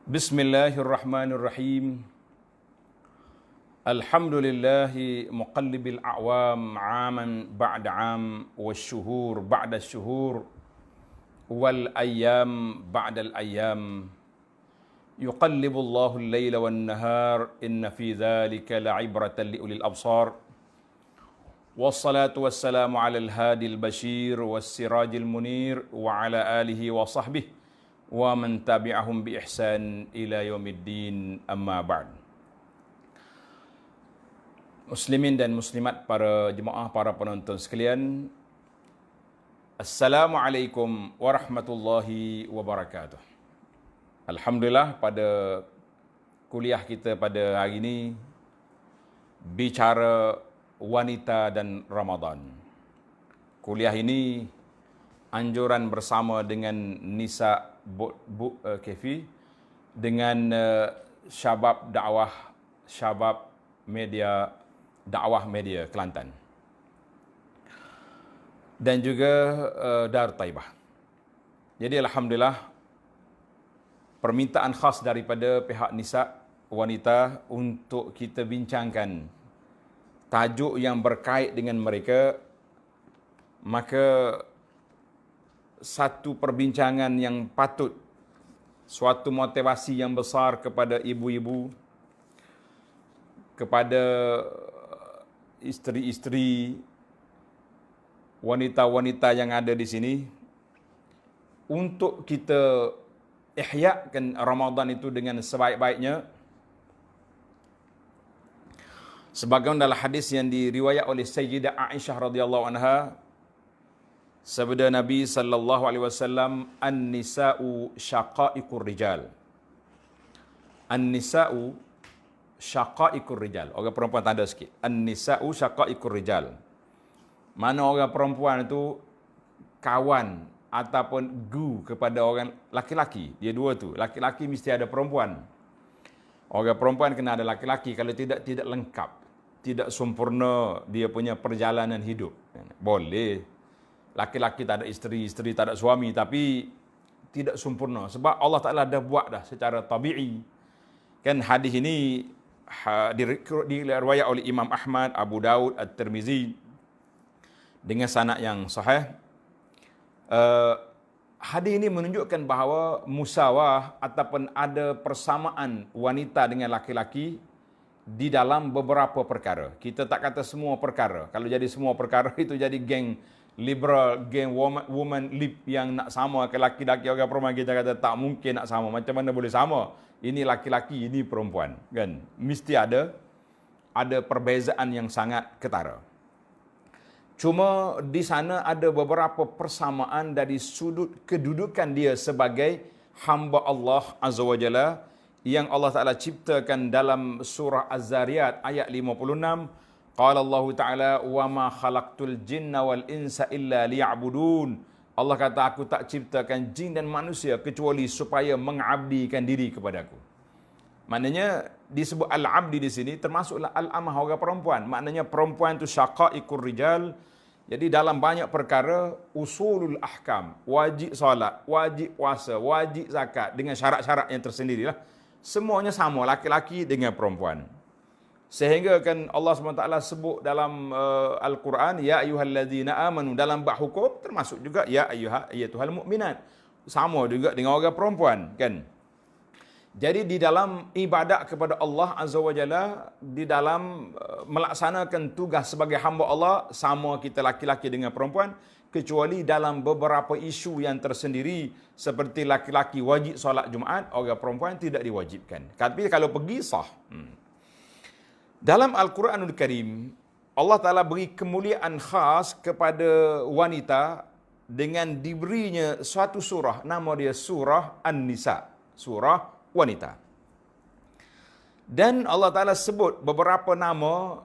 Bismillahirrahmanirrahim. Alhamdulillahi muqallibil a'wam 'aman ba'da 'am wasyuhur ba'da syuhur wal ayyam ba'da al ayyam. Yuqallibullahu al-laila wan nahar inna fi dhalika la'ibratan li ulil absar. Wassalatu wassalamu 'alal hadil bashir was sirajil munir wa 'ala alihi wa sahbihi wa man tabi'ahum bi ihsan ila yaumiddin, amma ba'd. Muslimin dan muslimat, para jemaah, para penonton sekalian, Assalamualaikum warahmatullahi wabarakatuh. Alhamdulillah, pada kuliah kita pada hari ini bicara wanita dan Ramadan. Kuliah ini anjuran bersama dengan Nisa Kefi dengan Syabab Media Dakwah Media Kelantan dan juga Dar Taibah. Jadi alhamdulillah, permintaan khas daripada pihak Nisa wanita untuk kita bincangkan tajuk yang berkait dengan mereka, maka satu perbincangan yang patut, suatu motivasi yang besar kepada ibu-ibu, kepada isteri-isteri, wanita-wanita yang ada di sini, untuk kita ihyakan Ramadan itu dengan sebaik-baiknya. Sebagaimana dalam hadis yang diriwayat oleh Sayyidah Aisyah radhiyallahu anha, sabda Nabi sallallahu alaihi wasallam, an-nisa'u syaqa'iqur rijal. An-nisa'u syaqa'iqur rijal. Orang perempuan tanda sikit. An-nisa'u syaqa'iqur rijal. Mana orang perempuan itu kawan ataupun gu kepada orang laki-laki. Dia dua tu. Laki-laki mesti ada perempuan. Orang perempuan kena ada laki-laki. Kalau tidak lengkap, tidak sempurna dia punya perjalanan hidup. Boleh laki-laki tak ada isteri, isteri tak ada suami, tapi tidak sempurna. Sebab Allah Ta'ala dah buat dah secara tabi'i. Kan hadis ini diriwayat oleh Imam Ahmad, Abu Daud, At-Tirmizi dengan sanad yang sahih. Hadis ini menunjukkan bahawa musawah ataupun ada persamaan wanita dengan laki-laki di dalam beberapa perkara. Kita tak kata semua perkara. Kalau jadi semua perkara itu jadi geng liberal, geng woman lib yang nak sama ke laki-laki orang perempuan. Kita kata tak mungkin nak sama. Macam mana boleh sama? Ini laki-laki, ini perempuan, kan? Mesti ada perbezaan yang sangat ketara. Cuma di sana ada beberapa persamaan dari sudut kedudukan dia sebagai hamba Allah Azza wa Jalla yang Allah Ta'ala ciptakan dalam surah Az-Zariyat ayat 56. Qala Allah Ta'ala, wa ma khalaqtul jinna wal insa illa liya'budun. Allah kata, aku tak ciptakan jin dan manusia kecuali supaya mengabdikan diri kepada aku. Maknanya disebut al-abdi di sini termasuklah al-amah, orang perempuan. Maknanya perempuan itu syaqa'iqur rijal. Jadi dalam banyak perkara usulul ahkam, wajib solat, wajib puasa, wajib zakat dengan syarat-syarat yang tersendirilah. Semuanya sama, laki-laki dengan perempuan. Sehingga kan Allah SWT sebut dalam Al-Quran, ya ayyuhallazina amanu, dalam bab hukum termasuk juga ya ayyatuhal mu'minat. Sama juga dengan orang perempuan, kan? Jadi di dalam ibadat kepada Allah Azza wa Jalla, di dalam melaksanakan tugas sebagai hamba Allah, sama kita laki-laki dengan perempuan, kecuali dalam beberapa isu yang tersendiri, seperti laki-laki wajib solat Jumaat, orang perempuan tidak diwajibkan. Tapi kalau pergi sah. Dalam Al-Quranul Karim, Allah Ta'ala beri kemuliaan khas kepada wanita dengan diberinya suatu surah, nama dia surah An-Nisa, surah wanita. Dan Allah Ta'ala sebut beberapa nama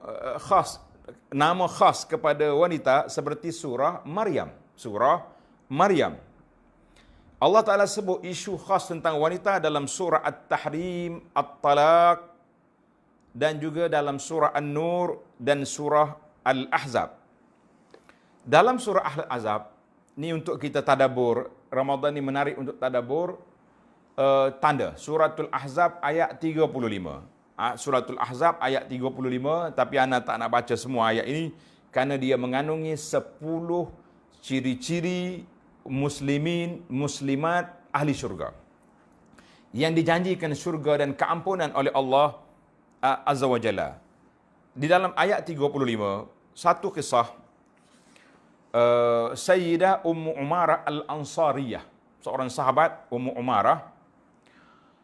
khas kepada wanita seperti surah Maryam. Surah Maryam. Allah Ta'ala sebut isu khas tentang wanita dalam surah At-Tahrim, At-Talaq, dan juga dalam surah An-Nur dan surah Al-Ahzab. Dalam surah Al-Ahzab, ni untuk kita tadabbur, Ramadan ni menarik untuk tadabbur. tanda. Suratul Ahzab ayat 35. Suratul Ahzab ayat 35, tapi ana tak nak baca semua ayat ini kerana dia mengandungi 10 ciri-ciri muslimin, muslimat ahli syurga yang dijanjikan syurga dan keampunan oleh Allah Azza wa Jalla. Di dalam ayat 35, satu kisah Sayyidah Ummu Umarah Al-Ansariyah, seorang sahabat Ummu Umarah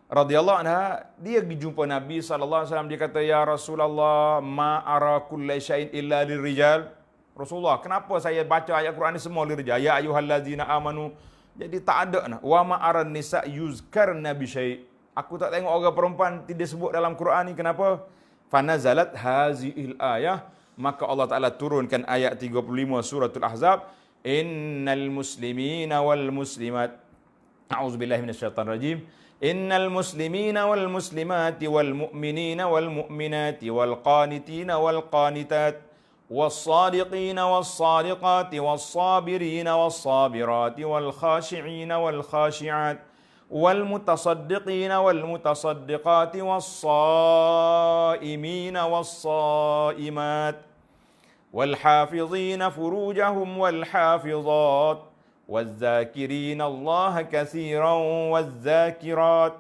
radhiyallahu anha, dia dijumpa Nabi SAW, dia kata, "Ya Rasulullah, ma ara kulli syai'in illa lirijal." Rasulullah, kenapa saya baca ayat Quran ni semua lirijal? Ya ayyuhallazina amanu. Jadi tak ada nah. Wa ma aran nisa yuzkarna bi syai'. Aku tak tengok orang perempuan tidak sebut dalam Quran ni, kenapa? Fanazalat hazihil ayah, maka Allah Taala turunkan ayat 35 suratul Ahzab, innal muslimina wal muslimat, a'udzubillahi minasyaitonir rajim, innal muslimina wal muslimati wal mu'minina wal mu'minati wal qanitina wal qanitat was sadiqina was sadiqati was sabirina was sabirati wal khashi'ina wal khashi'at wal mutasaddiqina wal mutasaddiqati was saimina was saimat wal hafizina furujahum wal hafizat والذاكرين الله كثيرا والذاكرات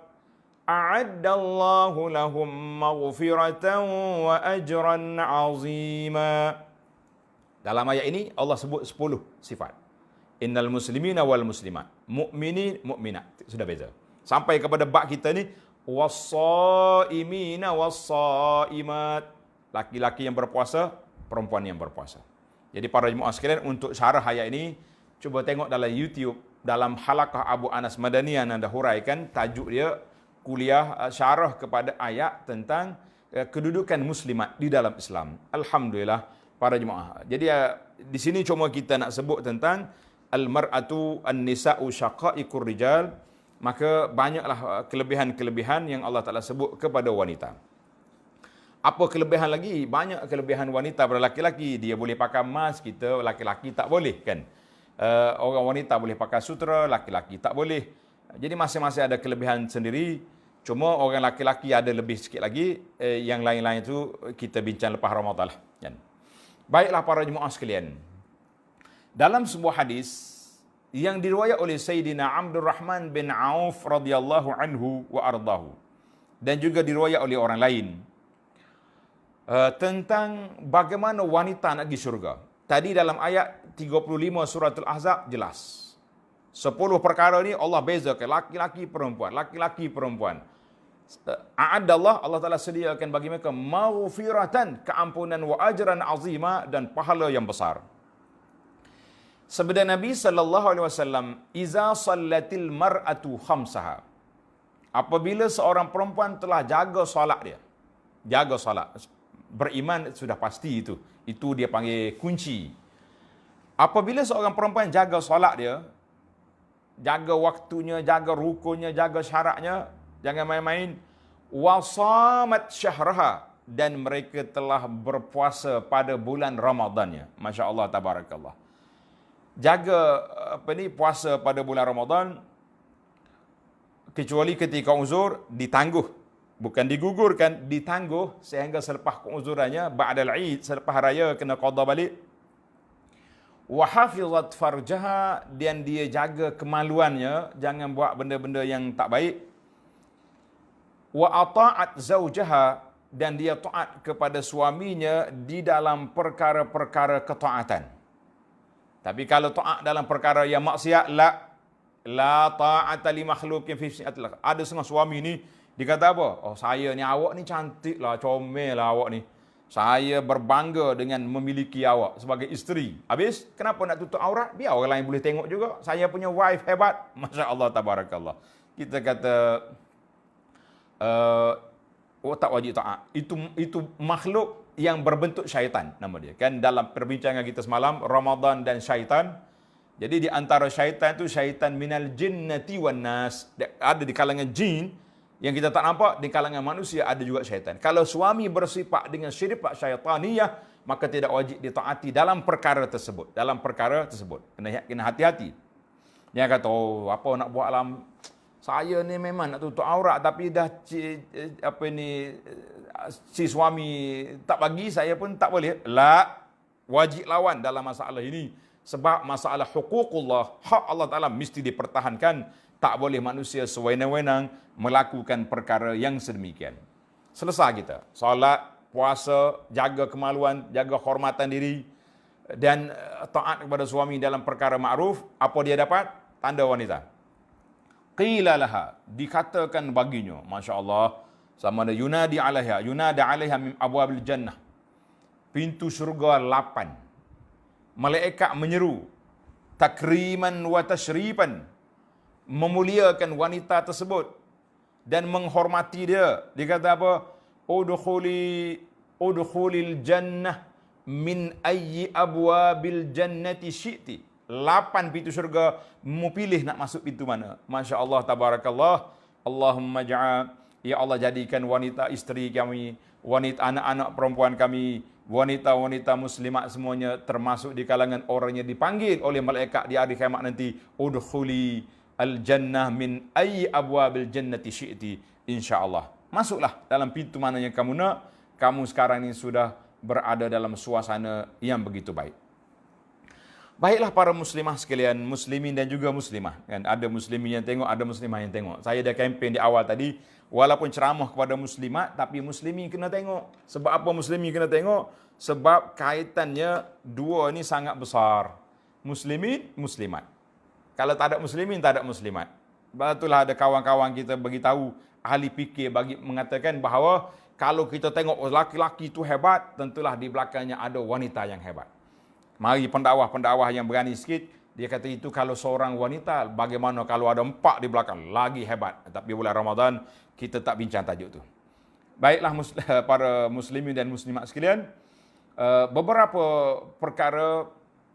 أعد الله لهم مغفرة وأجرا عظيما. Dalam ayat ini Allah sebut 10 sifat. Innal muslimina wal muslimat, mukminin mukminat, sudah beza. Sampai kepada bab kita ni, was-saimina was-saimat, laki-laki yang berpuasa, perempuan yang berpuasa. Jadi para jemaah sekalian, untuk syarah ayat ini cuba tengok dalam YouTube, dalam halaqah Abu Anas Madani yang anda huraikan, tajuk dia kuliah syarah kepada ayat tentang kedudukan muslimat di dalam Islam. Alhamdulillah para jemaah. Jadi di sini cuma kita nak sebut tentang al-mar'atu an-nisa'u syaqa'iqur rijal, maka banyaklah kelebihan-kelebihan yang Allah Taala sebut kepada wanita. Apa kelebihan lagi? Banyak kelebihan wanita pada laki-laki. Dia boleh pakai emas, kita laki-laki tak boleh kan? Orang wanita boleh pakai sutera, laki-laki tak boleh. Jadi masing-masing ada kelebihan sendiri. Cuma orang laki-laki ada lebih sikit lagi. Yang lain-lain itu kita bincang lepas Ramadan lah. Baiklah para jemaah sekalian. Dalam sebuah hadis yang diriwayat oleh Sayyidina Abdul Rahman bin Auf radhiyallahu anhu wa ardahu, dan juga diriwayat oleh orang lain, tentang bagaimana wanita nak pergi syurga. Tadi dalam ayat 35 suratul Ahzab jelas. 10 perkara ni Allah bezakan laki-laki perempuan, laki-laki perempuan. A'adallah, Allah Taala sediakan bagi mereka maghfiratan, keampunan, wa ajran azima, dan pahala yang besar. Sabda Nabi sallallahu alaihi wasallam, "Iza sallatil mar'atu khamsaha." Apabila seorang perempuan telah jaga solat dia. Jaga solat. Beriman sudah pasti itu. Itu dia panggil kunci. Apabila seorang perempuan jaga solat dia, jaga waktunya, jaga rukunnya, jaga syaratnya, jangan main-main. Wasamat syahraha, dan mereka telah berpuasa pada bulan Ramadannya. Masya Allah, tabarakallah. Jaga puasa pada bulan Ramadan, kecuali ketika uzur, ditangguh. Bukan digugurkan, ditangguh sehingga selepas keuzurannya, ba'dal Eid, selepas raya kena qada balik. Wa hafizat farjaha, dan dia jaga kemaluannya, jangan buat benda-benda yang tak baik. Wa ata'at zaujaha, dan dia taat kepada suaminya di dalam perkara-perkara ketaatan. Tapi kalau taat dalam perkara yang maksiat, la ta'ata li makhluqin fi syi'atillah. Ada setengah suami ni dia kata apa? Oh, saya ni, awak ni cantik lah, comel lah awak ni. Saya berbangga dengan memiliki awak sebagai isteri. Habis, kenapa nak tutup aurat? Biar orang lain boleh tengok juga. Saya punya wife hebat. Masya Allah, tabarakallah. Kita kata, tak wajib taat. Itu makhluk yang berbentuk syaitan, nama dia. Kan dalam perbincangan kita semalam, Ramadan dan syaitan. Jadi di antara syaitan tu, syaitan minal jinnati wan nas. Ada di kalangan jin, yang kita tak nampak, di kalangan manusia ada juga syaitan. Kalau suami bersifat dengan sifat syaitaniyah, maka tidak wajib ditaati dalam perkara tersebut. Dalam perkara tersebut. Kena hati-hati. Dia kata, oh, apa nak buat alam, Saya ni memang nak tutup aurat tapi dah si suami tak bagi, saya pun tak boleh. La, wajib lawan dalam masalah ini. Sebab masalah huququllah, hak Allah Ta'ala mesti dipertahankan. Tak boleh manusia sewenang-wenang melakukan perkara yang sedemikian. Selesai kita. Solat, puasa, jaga kemaluan, jaga hormatan diri dan taat kepada suami dalam perkara ma'ruf. Apa dia dapat? Tanda wanita. Qila laha, dikatakan baginya, Masya Allah, sama ada yunadi alaiha min abwabil jannah. Pintu syurga 8. Malaikat menyeru, takriman wa tashrifan, memuliakan wanita tersebut dan menghormati dia. Dia kata apa? Udkhulil jannah min ayyi abwabil jannati syi'ti. 8 pintu syurga, mu pilih nak masuk pintu mana. Masya Allah, tabarakallah. Allahumma ja'al, ya Allah jadikan wanita isteri kami, wanita anak-anak perempuan kami, wanita-wanita muslimat semuanya termasuk di kalangan orang yang dipanggil oleh malaikat di hari kiamat nanti. Udkhuli al-jannah min ayyi abwabil jannati syi'ti. InsyaAllah. Masuklah dalam pintu mana yang kamu nak. Kamu sekarang ini sudah berada dalam suasana yang begitu baik. Baiklah para muslimah sekalian, muslimin dan juga muslimah. Kan? Ada muslimin yang tengok, ada muslimah yang tengok. Saya dah kempen di awal tadi, walaupun ceramah kepada muslimat, tapi muslimin kena tengok. Sebab apa muslimin kena tengok? Sebab kaitannya dua ni sangat besar. Muslimin, muslimat. Kalau tak ada muslimin, tak ada muslimat. Itulah ada kawan-kawan kita bagi tahu, ahli fikir bagi mengatakan bahawa kalau kita tengok laki-laki itu hebat, tentulah di belakangnya ada wanita yang hebat. Mari pendakwah-pendakwah yang berani sikit, dia kata itu kalau seorang wanita, bagaimana kalau ada 4 di belakang, lagi hebat. Tapi bulan Ramadan, kita tak bincang tajuk tu. Baiklah para muslimin dan muslimat sekalian, beberapa perkara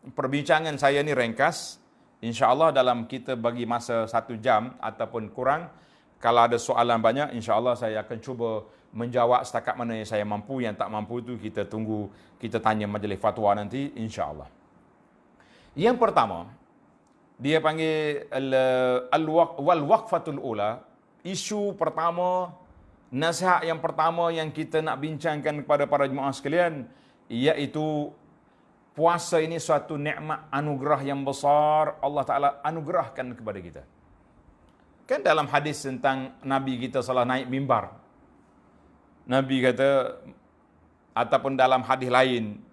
perbincangan saya ni ringkas. InsyaAllah dalam kita bagi masa 1 jam ataupun kurang. Kalau ada soalan banyak, insyaAllah saya akan cuba menjawab setakat mana yang saya mampu. Yang tak mampu tu kita tunggu, kita tanya majlis fatwa nanti, insyaAllah. Yang pertama, dia panggil wal-waqfatul ula. Isu pertama, nasihat yang pertama yang kita nak bincangkan kepada para jemaah sekalian, iaitu puasa ini suatu nikmat anugerah yang besar Allah Ta'ala anugerahkan kepada kita. Kan dalam hadis tentang Nabi kita salah naik mimbar, Nabi kata, ataupun dalam hadis lain,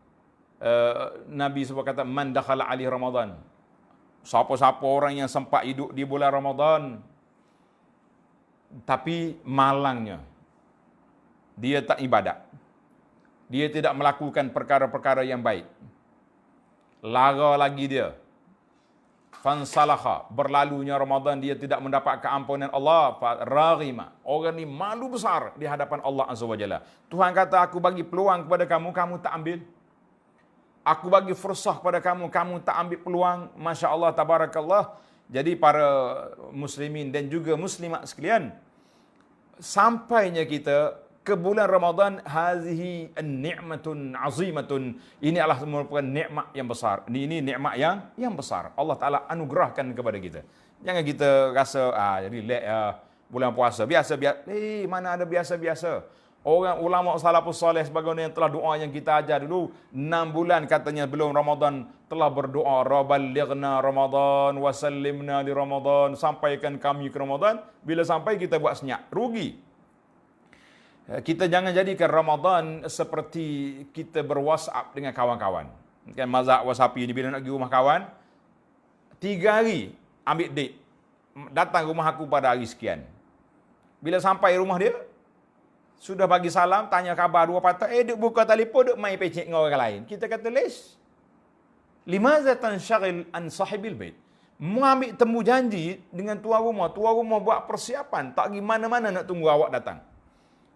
Nabi sebab kata, man dakhala ali Ramadan, siapa-siapa orang yang sempat hidup di bulan Ramadan, tapi malangnya, dia tak ibadat, dia tidak melakukan perkara-perkara yang baik, lara lagi dia, fansalakha, berlalunya Ramadan dia tidak mendapat keampunan Allah, raghima, orang ni malu besar di hadapan Allah Azza wa Jalla. Tuhan kata, aku bagi peluang kepada kamu, kamu tak ambil. Aku bagi fursah kepada kamu, kamu tak ambil peluang. Masya Allah, tabarakallah. Jadi para muslimin dan juga muslimat sekalian, sampainya kita ke bulan Ramadan, hazihi an-ni'matun azimatun. Ini adalah merupakan nikmat yang besar. Ini nikmat yang besar. Allah Ta'ala anugerahkan kepada kita. Jangan kita rasa, relax bulan puasa. Biasa-biasa. Mana ada biasa-biasa. Orang ulama salafus salih sebagaimana yang telah doa yang kita ajar dulu, 6 bulan katanya belum Ramadan telah berdoa, Rabbalighna Ramadan wasallimna li Ramadan. Sampaikan kami ke Ramadan. Bila sampai kita buat senyap. Rugi. Kita jangan jadikan Ramadan seperti kita ber-WhatsApp dengan kawan-kawan. Kan mazhab WhatsApp ni bila nak pergi rumah kawan, 3 hari ambil date. Datang rumah aku pada hari sekian. Bila sampai rumah dia, sudah bagi salam, tanya khabar 2 patah, duk buka telefon, duk main pecik dengan orang lain. Kita kata, lish, limaza tansyagil an sahibil bait. Mu ambil temu janji dengan tuan rumah buat persiapan, tak pergi mana-mana nak tunggu awak datang.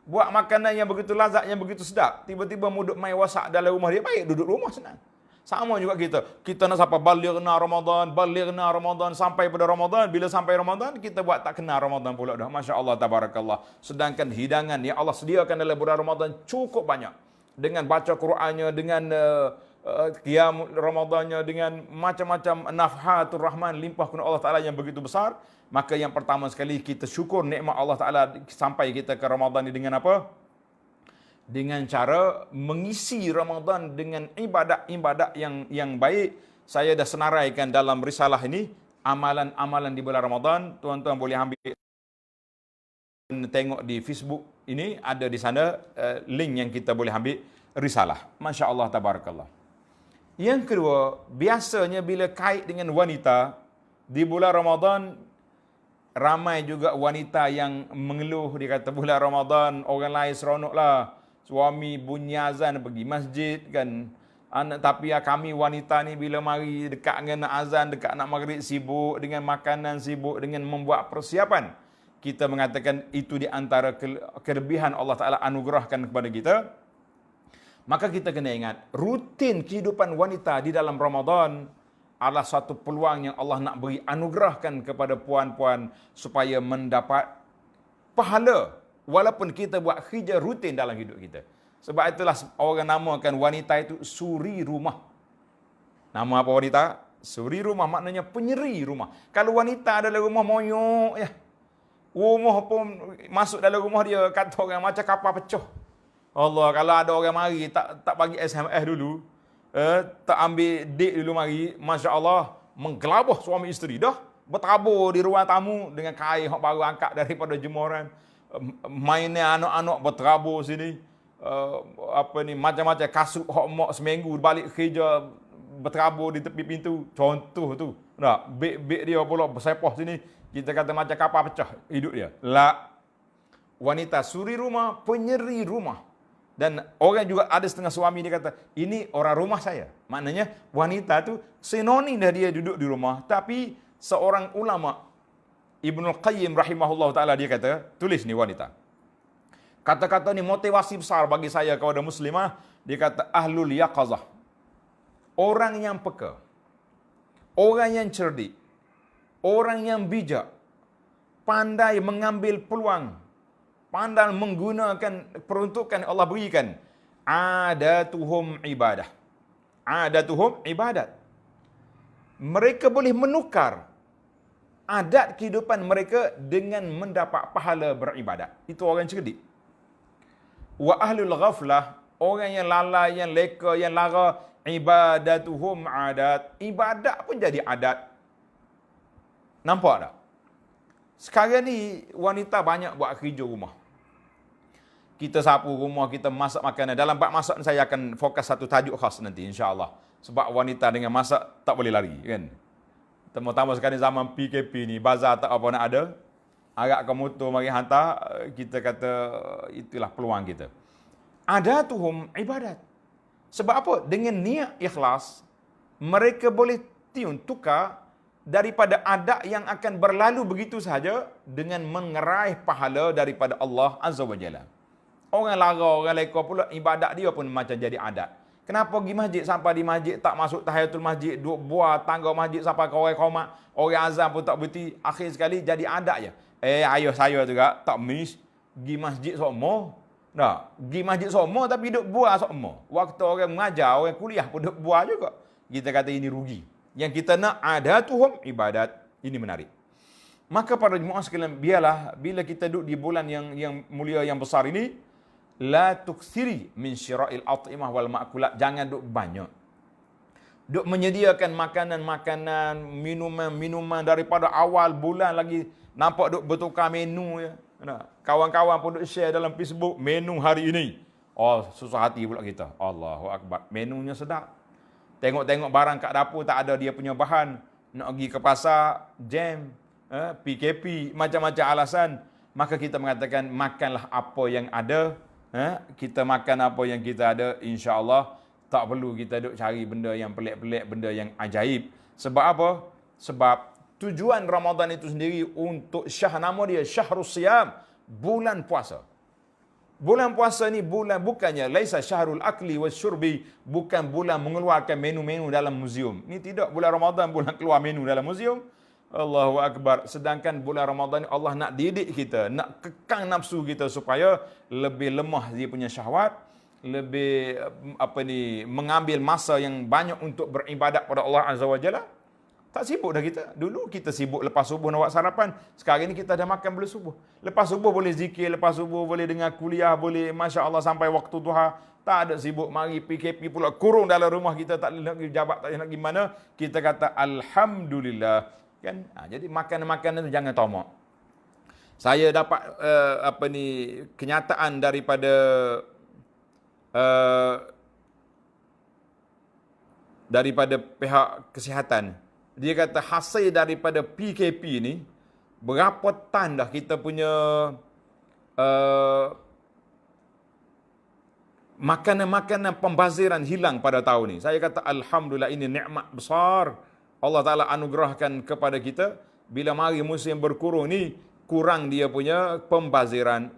Buat makanan yang begitu lazat, yang begitu sedap, tiba-tiba mu duk main WhatsApp dalam rumah dia, baik duduk rumah senang. Sama juga kita nak sampai balighna Ramadan, sampai pada Ramadan, bila sampai Ramadan, kita buat tak kenal Ramadan pula dah. Masya Allah, tabarakallah. Sedangkan hidangan yang Allah sediakan dalam bulan Ramadan cukup banyak. Dengan baca Qurannya, dengan qiyam Ramadannya dengan macam-macam nafhatur rahman, limpah kurnia Allah Ta'ala yang begitu besar, maka yang pertama sekali kita syukur nikmat Allah Ta'ala sampai kita ke Ramadan ini dengan apa? Dengan cara mengisi Ramadan dengan ibadat-ibadat yang baik. Saya dah senaraikan dalam risalah ini amalan-amalan di bulan Ramadan. Tuan-tuan boleh ambil tengok di Facebook ini, ada di sana link yang kita boleh ambil risalah. Masya Allah, tabarakallah. Yang kedua, biasanya bila kait dengan wanita di bulan Ramadan, ramai juga wanita yang mengeluh. Dia kata bulan Ramadan orang lain seronoklah, suami bunyi azan pergi masjid kan. Tapi kami wanita ni bila mari dekat dengan nak azan, dekat nak maghrib, sibuk dengan makanan, sibuk dengan membuat persiapan. Kita mengatakan itu di antara kelebihan Allah Ta'ala anugerahkan kepada kita. Maka kita kena ingat, rutin kehidupan wanita di dalam Ramadan adalah satu peluang yang Allah nak beri anugerahkan kepada puan-puan supaya mendapat pahala walaupun kita buat kerja rutin dalam hidup kita. Sebab itulah orang namakan wanita itu suri rumah. Nama apa wanita? Suri rumah, maknanya penyeri rumah. Kalau wanita dalam rumah moyok ya. Rumah pun masuk dalam rumah dia, kata orang macam kapal pecah. Allah, kalau ada orang mari tak bagi SMS dulu, tak ambil date dulu mari, Masya Allah, menggelabah suami isteri dah, bertabur di ruang tamu dengan kain yang baru angkat daripada jemuran, mainnya anak-anak berterabur sini, macam-macam kasut hok mak seminggu balik kerja berterabur di tepi pintu, contoh tu. Nah, beg dia pula bersepah sini, kita kata macam kapal pecah hidup dia. La, wanita suri rumah, penyeri rumah. Dan orang juga ada setengah suami dia kata, ini orang rumah saya. Maknanya wanita tu sinonim dah dia duduk di rumah. Tapi seorang ulama, Ibnul Qayyim rahimahullah ta'ala, dia kata, tulis ni wanita. Kata-kata ni motivasi besar bagi saya kepada muslimah. Dia kata, ahlul yaqazah. Orang yang peka. Orang yang cerdik. Orang yang bijak. Pandai mengambil peluang. Pandai menggunakan peruntukan yang Allah berikan. Adatuhum ibadah. Adatuhum ibadat. Mereka boleh menukar adat kehidupan mereka dengan mendapat pahala beribadat. Itu orang cerdik. Wa ahlul ghaflah, orang yang lalai, yang leka, yang lara, ibadatuhum adat. Ibadat pun jadi adat. Nampak tak? Sekarang ni wanita banyak buat kerja rumah. Kita sapu rumah, kita masak makanan. Dalam bab masak saya akan fokus satu tajuk khas nanti insya-Allah. Sebab wanita dengan masak tak boleh lari kan. Terutama sekarang zaman PKP ni, bazar tak apa nak ada. Agak ke motor mari hantar, kita kata itulah peluang kita. Adatuhum ibadat. Sebab apa? Dengan niat ikhlas, mereka boleh tukar daripada adat yang akan berlalu begitu sahaja dengan mengeraih pahala daripada Allah Azza wa Jalla. Orang lara, orang leka pula ibadat dia pun macam jadi adat. Kenapa pergi masjid sampai di masjid tak masuk tahiyatul masjid, duduk buah tangga masjid sampai ke orang qomat, orang azan pun tak berhenti, akhir sekali jadi adat je. Ayah saya juga tak miss pergi masjid semua. Nah, pergi masjid semua tapi duduk buah semua. Waktu orang mengajar, orang kuliah pun duduk buah juga. Kita kata ini rugi. Yang kita nak adatuhum ibadat. Ini menarik. Maka para jemaah sekalian, biarlah bila kita duduk di bulan yang mulia, yang besar ini, la tukthiri min syira'il at'imah wal ma'kulat. Jangan duduk banyak. Duduk menyediakan makanan-makanan, minuman-minuman daripada awal bulan lagi. Nampak duduk bertukar menu ya. Kawan-kawan pun duduk share dalam Facebook, menu hari ini. Oh, susah hati pula kita. Allahu Akbar. Menunya sedap. Tengok-tengok barang kat dapur tak ada dia punya bahan. Nak pergi ke pasar, jam, PKP, macam-macam alasan. Maka kita mengatakan, makanlah apa yang ada. Kita makan apa yang kita ada, insya-Allah. Tak perlu kita duk cari benda yang pelik-pelik, benda yang ajaib. Sebab apa? Sebab tujuan Ramadan itu sendiri untuk nama dia Syahrus Siyam, bulan puasa. Bulan puasa ni bulan bukannya laisa syahrul akli wasyurbi, bukan bulan mengeluarkan menu-menu dalam muzium. Ni tidak bulan Ramadan bulan keluar menu dalam muzium. Allahu Akbar. Sedangkan bulan Ramadan ni Allah nak didik kita, nak kekang nafsu kita supaya lebih lemah dia punya syahwat, lebih mengambil masa yang banyak untuk beribadat pada Allah Azza wa Jalla. Tak sibuk dah kita. Dulu kita sibuk lepas subuh nak buat sarapan. Sekarang ni kita dah makan belum subuh. Lepas subuh boleh zikir, lepas subuh boleh dengar kuliah, boleh Masya Allah sampai waktu duha. Tak ada sibuk, mari PKP pula kurung dalam rumah kita, tak boleh nak pergi jabat, tak boleh nak pergi mana. Kita kata Alhamdulillah. Kan? Jadi makanan-makanan tu jangan tomak. Saya dapat kenyataan daripada pihak kesihatan. Dia kata hasil daripada PKP ni, berapa tan dah kita punya makanan-makanan pembaziran hilang pada tahun ni. Saya kata Alhamdulillah, ini nikmat besar Allah Ta'ala anugerahkan kepada kita. Bila mari musim berkurung ni, kurang dia punya pembaziran.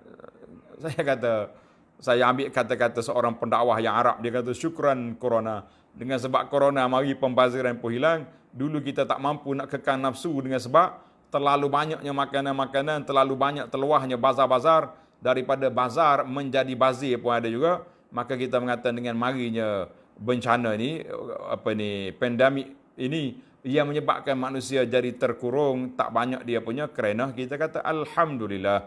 Saya ambil kata-kata seorang pendakwah yang Arab. Dia kata syukran corona. Dengan sebab corona mari pembaziran pun hilang. Dulu kita tak mampu nak kekang nafsu dengan sebab terlalu banyaknya makanan-makanan, terlalu banyak terluahnya bazar-bazar. Daripada bazar menjadi bazir pun ada juga. Maka kita mengatakan dengan marinya bencana ni, pandemik ini, ia menyebabkan manusia jadi terkurung, tak banyak dia punya, kerana kita kata Alhamdulillah.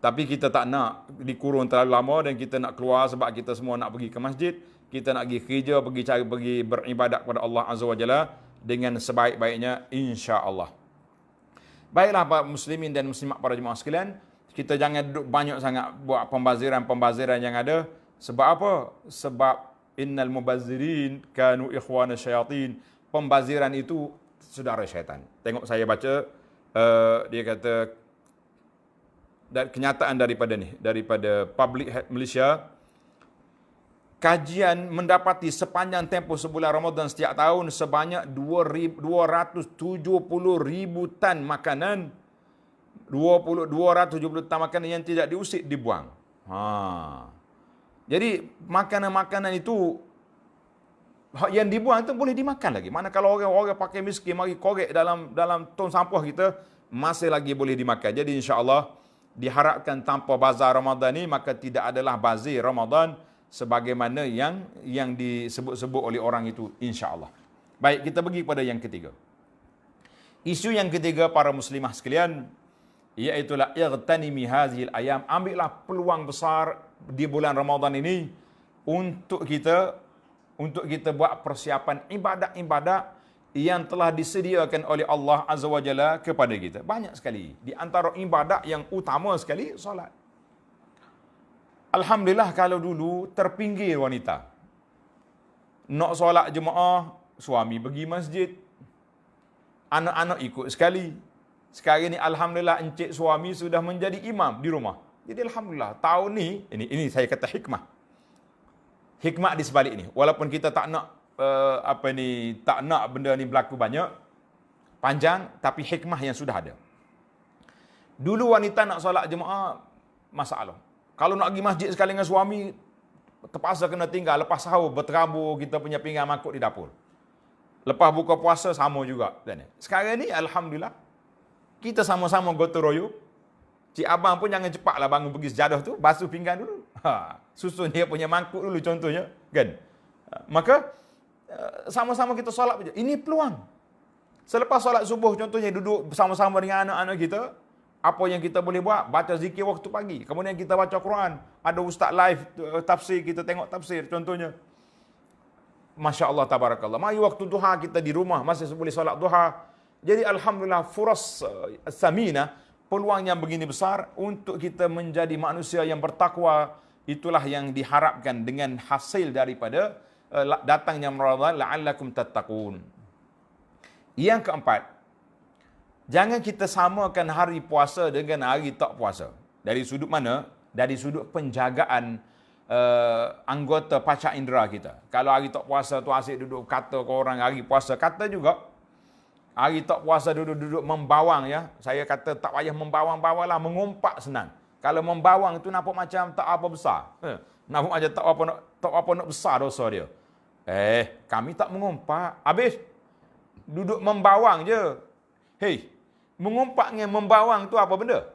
Tapi kita tak nak dikurung terlalu lama dan kita nak keluar sebab kita semua nak pergi ke masjid, kita nak pergi kerja, pergi beribadat kepada Allah Azza wa Jalla dengan sebaik-baiknya insya-Allah. Baiklah para muslimin dan muslimat, para jemaah sekalian, kita jangan duduk banyak sangat buat pembaziran yang ada. Sebab apa? Sebab innal mubazzirin kanu ikhwana syayatin. Pembaziran itu saudara syaitan. Tengok saya baca, dia kata kenyataan daripada Public Health Malaysia. Kajian mendapati sepanjang tempoh sebulan Ramadan setiap tahun sebanyak 270,000 tan makanan, 270 tan makanan yang tidak diusik dibuang. Jadi makanan-makanan itu yang dibuang itu boleh dimakan lagi. Mana kalau orang pakai miskin mari korek dalam tong sampah kita, masih lagi boleh dimakan. Jadi insya-Allah diharapkan tanpa bazar Ramadan ni, maka tidak adalah bazir Ramadan sebagaimana yang disebut-sebut oleh orang itu, insya-Allah. Baik, kita pergi pada yang ketiga. Isu yang ketiga para muslimah sekalian, iaitu igtanimi hazil ayam. Ambillah peluang besar di bulan Ramadan ini untuk kita buat persiapan ibadat-ibadat yang telah disediakan oleh Allah Azza wa Jalla kepada kita. Banyak sekali. Di antara ibadat yang utama sekali, solat. Alhamdulillah, kalau dulu terpinggir wanita. Nak solat jemaah, suami pergi masjid. Anak-anak ikut sekali. Sekarang ni Alhamdulillah, encik suami sudah menjadi imam di rumah. Jadi Alhamdulillah, tahun ni, ini saya kata hikmah. Hikmah di sebalik ni. Walaupun kita tak nak tak nak benda ni berlaku banyak, panjang, tapi hikmah yang sudah ada. Dulu wanita nak solat jemaah, masalah. Kalau nak pergi masjid sekali dengan suami, terpaksa kena tinggal. Lepas sahur, berterabur kita punya pinggan mangkuk di dapur. Lepas buka puasa, sama juga. Sekarang ni, Alhamdulillah, kita sama-sama gotong royong. Cik abang pun jangan cepatlah bangun pergi sejadah tu, basuh pinggan dulu. Susun dia punya mangkuk dulu contohnya. Kan? Maka, sama-sama kita solat saja. Ini peluang. Selepas solat subuh contohnya, duduk bersama-sama dengan anak-anak kita, apa yang kita boleh buat? Baca zikir waktu pagi. Kemudian kita baca Quran. Ada ustaz live tafsir, kita tengok tafsir contohnya. Masya Allah, tabarakallah. Mari waktu duha kita di rumah, masih boleh solat duha. Jadi Alhamdulillah, furas samina, peluang yang begini besar untuk kita menjadi manusia yang bertakwa. Itulah yang diharapkan dengan hasil daripada datangnya Ramadan, la'allakum tattaqun. Yang keempat, jangan kita samakan hari puasa dengan hari tak puasa. Dari sudut mana? Dari sudut penjagaan anggota panca indera kita. Kalau hari tak puasa tu asyik duduk kata ke orang, hari puasa kata juga. Hari tak puasa duduk-duduk membawang ya. Saya kata tak payah membawang-bawang lah, mengumpat senang. Kalau membawang tu nampak macam tak apa besar. Nampak macam tak apa nak besar dosa dia. Kami tak mengumpat. Habis duduk membawang je. Hei, mengumpat dengan membawang tu apa benda?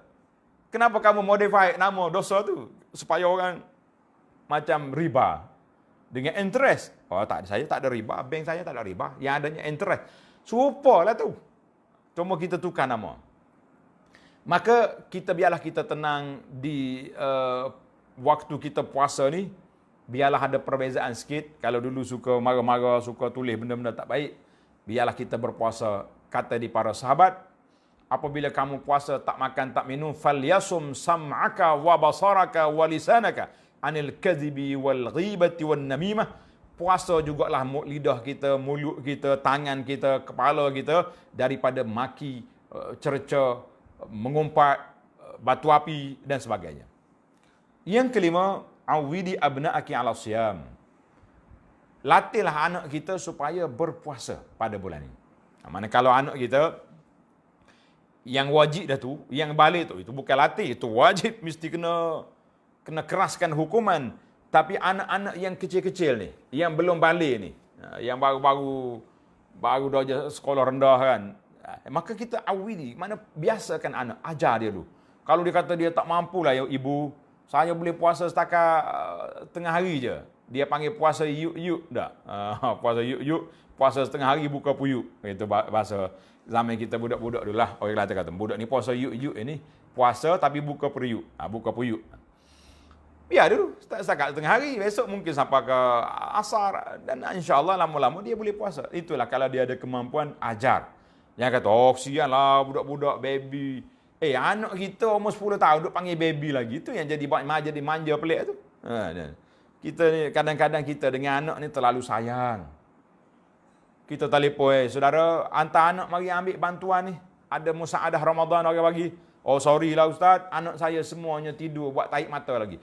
Kenapa kamu modify nama dosa tu? Supaya orang macam riba. Dengan interest. Oh tak, saya tak ada riba, bank saya tak ada riba. Yang adanya interest. Serupalah tu. Cuma kita tukar nama. Maka biarlah kita tenang di waktu kita puasa ni. Biarlah ada perbezaan sikit. Kalau dulu suka marah-marah, suka tulis benda-benda tak baik. Biarlah kita berpuasa. Kata di para sahabat, apabila kamu puasa tak makan tak minum, falyasum sam'aka wa basaraka wa lisanaka anil kadhibi wal ghibati wan namimah. Puasa jugalah lidah kita, mulut kita, tangan kita, kepala kita daripada maki, cerca, mengumpat, batu api dan sebagainya. Yang kelima, awidi abna'aki 'ala siyam. Latihlah anak kita supaya berpuasa pada bulan ini. Manakala anak kita yang wajib dah tu, yang balik tu, itu bukan latih, itu wajib, mesti kena keraskan hukuman. Tapi anak-anak yang kecil-kecil ni, yang belum balik ni, yang baru dah sekolah rendah kan, maka kita awili, mana biasakan anak, ajar dia dulu. Kalau dia kata dia tak mampu lah, ya ibu, saya boleh puasa setakat tengah hari je. Dia panggil puasa yuk-yuk dah. Puasa yuk-yuk, puasa setengah hari buka puyuk. Itu bahasa zaman kita budak-budak dulu lah. Orang Kelantan kata, budak ni puasa yuk-yuk ini, puasa tapi buka periuk. Buka puyuk. Biar dulu, setakat tengah hari, besok mungkin sampai ke asar. Dan insyaAllah lama-lama dia boleh puasa. Itulah kalau dia ada kemampuan, ajar. Yang kata, oh kesian lah budak-budak, baby. Anak kita umur 10 tahun duk panggil baby lagi. Itu yang jadi manja pelik tu. Kita ni, kadang-kadang kita dengan anak ni terlalu sayang. Kita telefon, saudara, hantar anak mari ambil bantuan ni. Ada musaadah Ramadan orang bagi. Oh sorry lah Ustaz, anak saya semuanya tidur buat tarik mata lagi.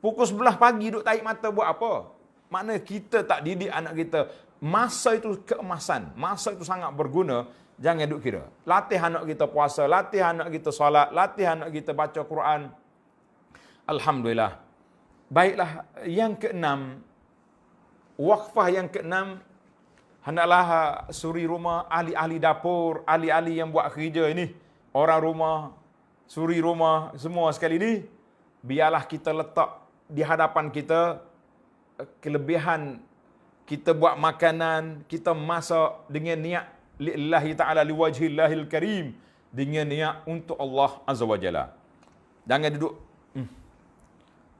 Pukul 11 pagi duk tarik mata buat apa? Makna kita tak didik anak kita. Masa itu keemasan, masa itu sangat berguna. Jangan duk kira. Latih anak kita puasa, latih anak kita solat, latih anak kita baca Quran. Alhamdulillah. Baiklah, yang keenam, wakfah yang keenam, hendaklah suri rumah, ahli-ahli dapur, ahli-ahli yang buat kerja ini, orang rumah, suri rumah, semua sekali ini, biarlah kita letak di hadapan kita kelebihan, kita buat makanan, kita masak dengan niat lillahi ta'ala liwajhillahil karim, dengan niat untuk Allah Azza wa Jalla. Jangan duduk,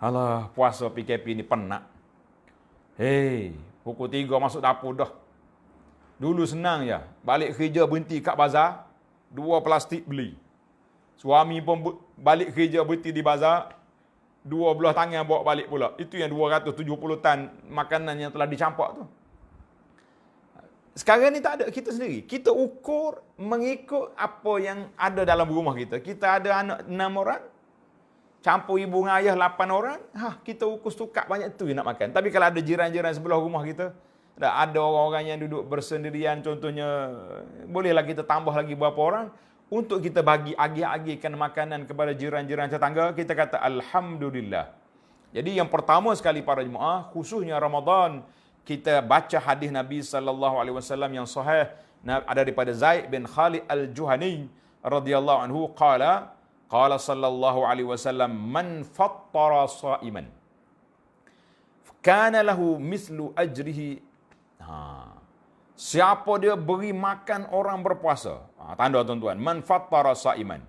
alah puasa PKP ni penat. Pukul 3 masuk dapur dah. Dulu senang je, balik kerja berhenti kat bazar, 2 plastik beli. Suami pun balik kerja berhenti di bazar, 2 belah tangan bawa balik pula. Itu yang 270 tan makanan yang telah dicampak tu. Sekarang ni tak ada, kita sendiri. Kita ukur mengikut apa yang ada dalam rumah kita. Kita ada anak 6 orang, campur ibu dengan ayah 8 orang, kita ukur stukak banyak tu yang nak makan. Tapi kalau ada jiran-jiran sebelah rumah kita, ada orang-orang yang duduk bersendirian contohnya, bolehlah kita tambah lagi berapa orang untuk kita bagi agih-agihkan makanan kepada jiran-jiran tetangga. Kita kata Alhamdulillah. Jadi yang pertama sekali para jemaah, khususnya Ramadan, kita baca hadis Nabi SAW yang sahih, ada daripada Zaid bin Khalid al-Juhani radhiyallahu anhu, qala sallallahu alaihi wasallam, man fattara sa'iman kana lahu mislu ajrihi. Siapa dia beri makan orang berpuasa, tanda tuan-tuan, man fattara sa'iman,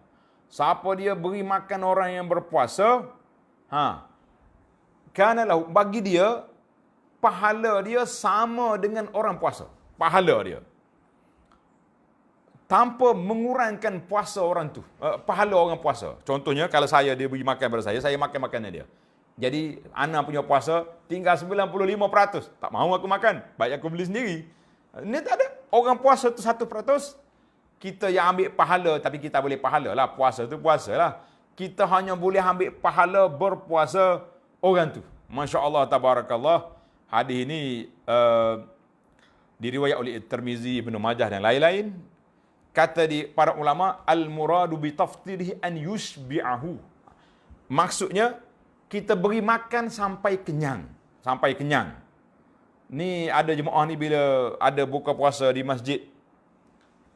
siapa dia beri makan orang yang berpuasa, kana lahu, bagi dia pahala dia sama dengan orang puasa, pahala dia tanpa mengurangkan puasa orang tu, pahala orang puasa. Contohnya kalau dia beri makan pada saya makan makanan dia. Jadi anak punya puasa tinggal 95%, tak mahu aku makan, baik aku beli sendiri. Ini tak ada. Orang puasa tu 1%, kita yang ambil pahala, tapi kita boleh pahala lah, puasa tu puasa lah. Kita hanya boleh ambil pahala berpuasa orang tu. Masya Allah, tabarakallah. Hadis ini diriwayat oleh Tirmizi, Ibnu Majah dan lain-lain. Kata di para ulama, al-muradu bi taftirhi an yushbi'ahu. Maksudnya kita beri makan sampai kenyang, sampai kenyang. Ni ada jemaah ni bila ada buka puasa di masjid,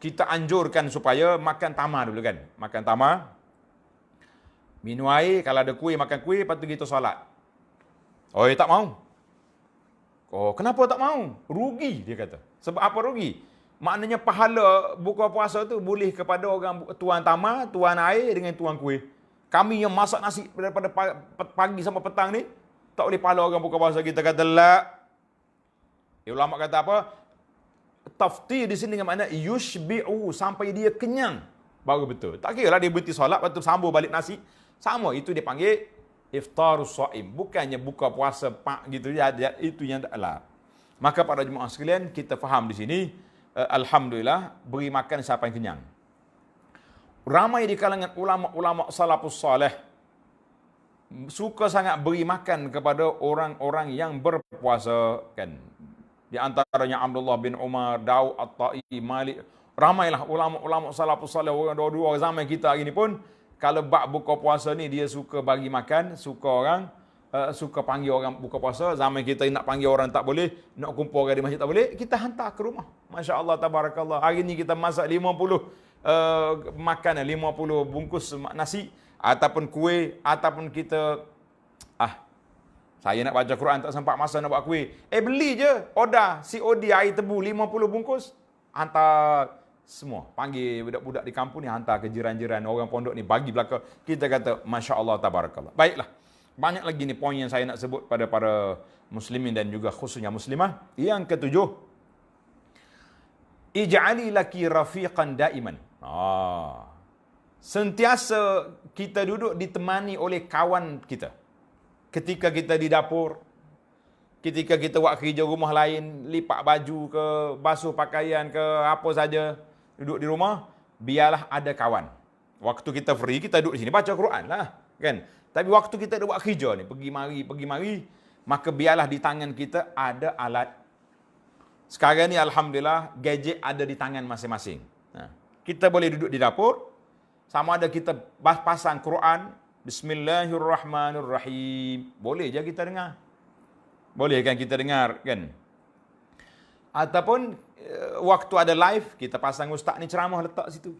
kita anjurkan supaya makan tamar dulu kan. Makan tamar, minum air, kalau ada kuih makan kuih, lepas tu kita solat. Oh, tak mau. Oh, kenapa tak mau? Rugi, dia kata. Sebab apa rugi? Maknanya pahala buka puasa tu boleh kepada orang tuan tamar, tuan air dengan tuan kuih. Kami yang masak nasi daripada pagi sampai petang ni, tak boleh pahala orang buka puasa. Kita kata, la. Ulama kata apa? Taftir di sini dengan makna yushbi'u, sampai dia kenyang. Baru betul. Tak kira lah dia berhenti solat, lepas tu sambung balik nasi. Sama, itu dia panggil iftarus shaim. Bukannya buka puasa pak gitu, itu yang tak lah. Maka para jemaah sekalian, kita faham di sini, alhamdulillah, beri makan siapa yang kenyang. Ramai di kalangan ulama-ulama salafus salih suka sangat beri makan kepada orang-orang yang berpuasa, kan. Di antaranya Abdullah bin Umar, Daud At-Tai, Malik. Ramailah ulama-ulama salafus salih, orang dua-dua zaman kita hari ni pun, kalau bab buka puasa ni dia suka bagi makan, suka panggil orang buka puasa. Zaman kita nak panggil orang tak boleh, nak kumpul orang di masjid tak boleh, kita hantar ke rumah. Masya Allah, tabarakallah. Hari ni kita masak 50 makanan, 50 bungkus nasi, ataupun kuih, ataupun kita, saya nak baca Quran, tak sempat masa nak buat kuih. Beli je, order, COD air tebu 50 bungkus, hantar semua. Panggil budak-budak di kampung ni, hantar ke jiran-jiran, orang pondok ni, bagi belakang. Kita kata, Masya Allah, tabarakallah. Baiklah. Banyak lagi ni poin yang saya nak sebut pada para muslimin dan juga khususnya muslimah. Yang ketujuh, ij'ali laki rafiqan daiman. Sentiasa kita duduk ditemani oleh kawan kita. Ketika kita di dapur, ketika kita buat kerja rumah lain, lipat baju ke, basuh pakaian ke, apa saja, duduk di rumah, biarlah ada kawan. Waktu kita free, kita duduk di sini baca Quran lah, kan? Tapi waktu kita buat kerja ni, pergi mari, maka biarlah di tangan kita ada alat. Sekarang ni alhamdulillah, gadget ada di tangan masing-masing. Kita boleh duduk di dapur, sama ada kita pasang Quran, Bismillahirrahmanirrahim. Boleh je kita dengar. Boleh kan kita dengar, kan? Ataupun waktu ada live, kita pasang ustaz ni ceramah letak situ.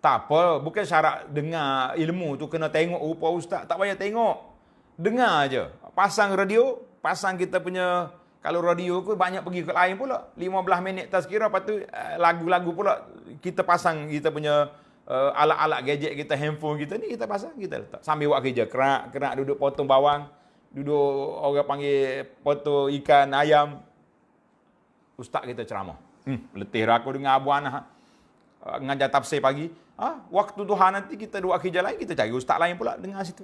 Tak apa, bukan syarat dengar ilmu tu kena tengok rupa ustaz. Tak payah tengok. Dengar aja. Pasang radio, pasang kita punya, kalau radio tu banyak pergi ke lain pula. 15 minit tazkirah, lepas tu lagu-lagu pula. Kita pasang kita punya alat-alat gadget kita, handphone kita ni kita pasang, kita letak. Sambil buat kerja, kerak duduk potong bawang, duduk orang panggil potong ikan, ayam. Ustaz kita ceramah. Letih aku dengar Abu Anah ngajar tafsir pagi. Waktu Tuhan nanti kita buat kerja lain, kita cari ustaz lain pula dengar situ.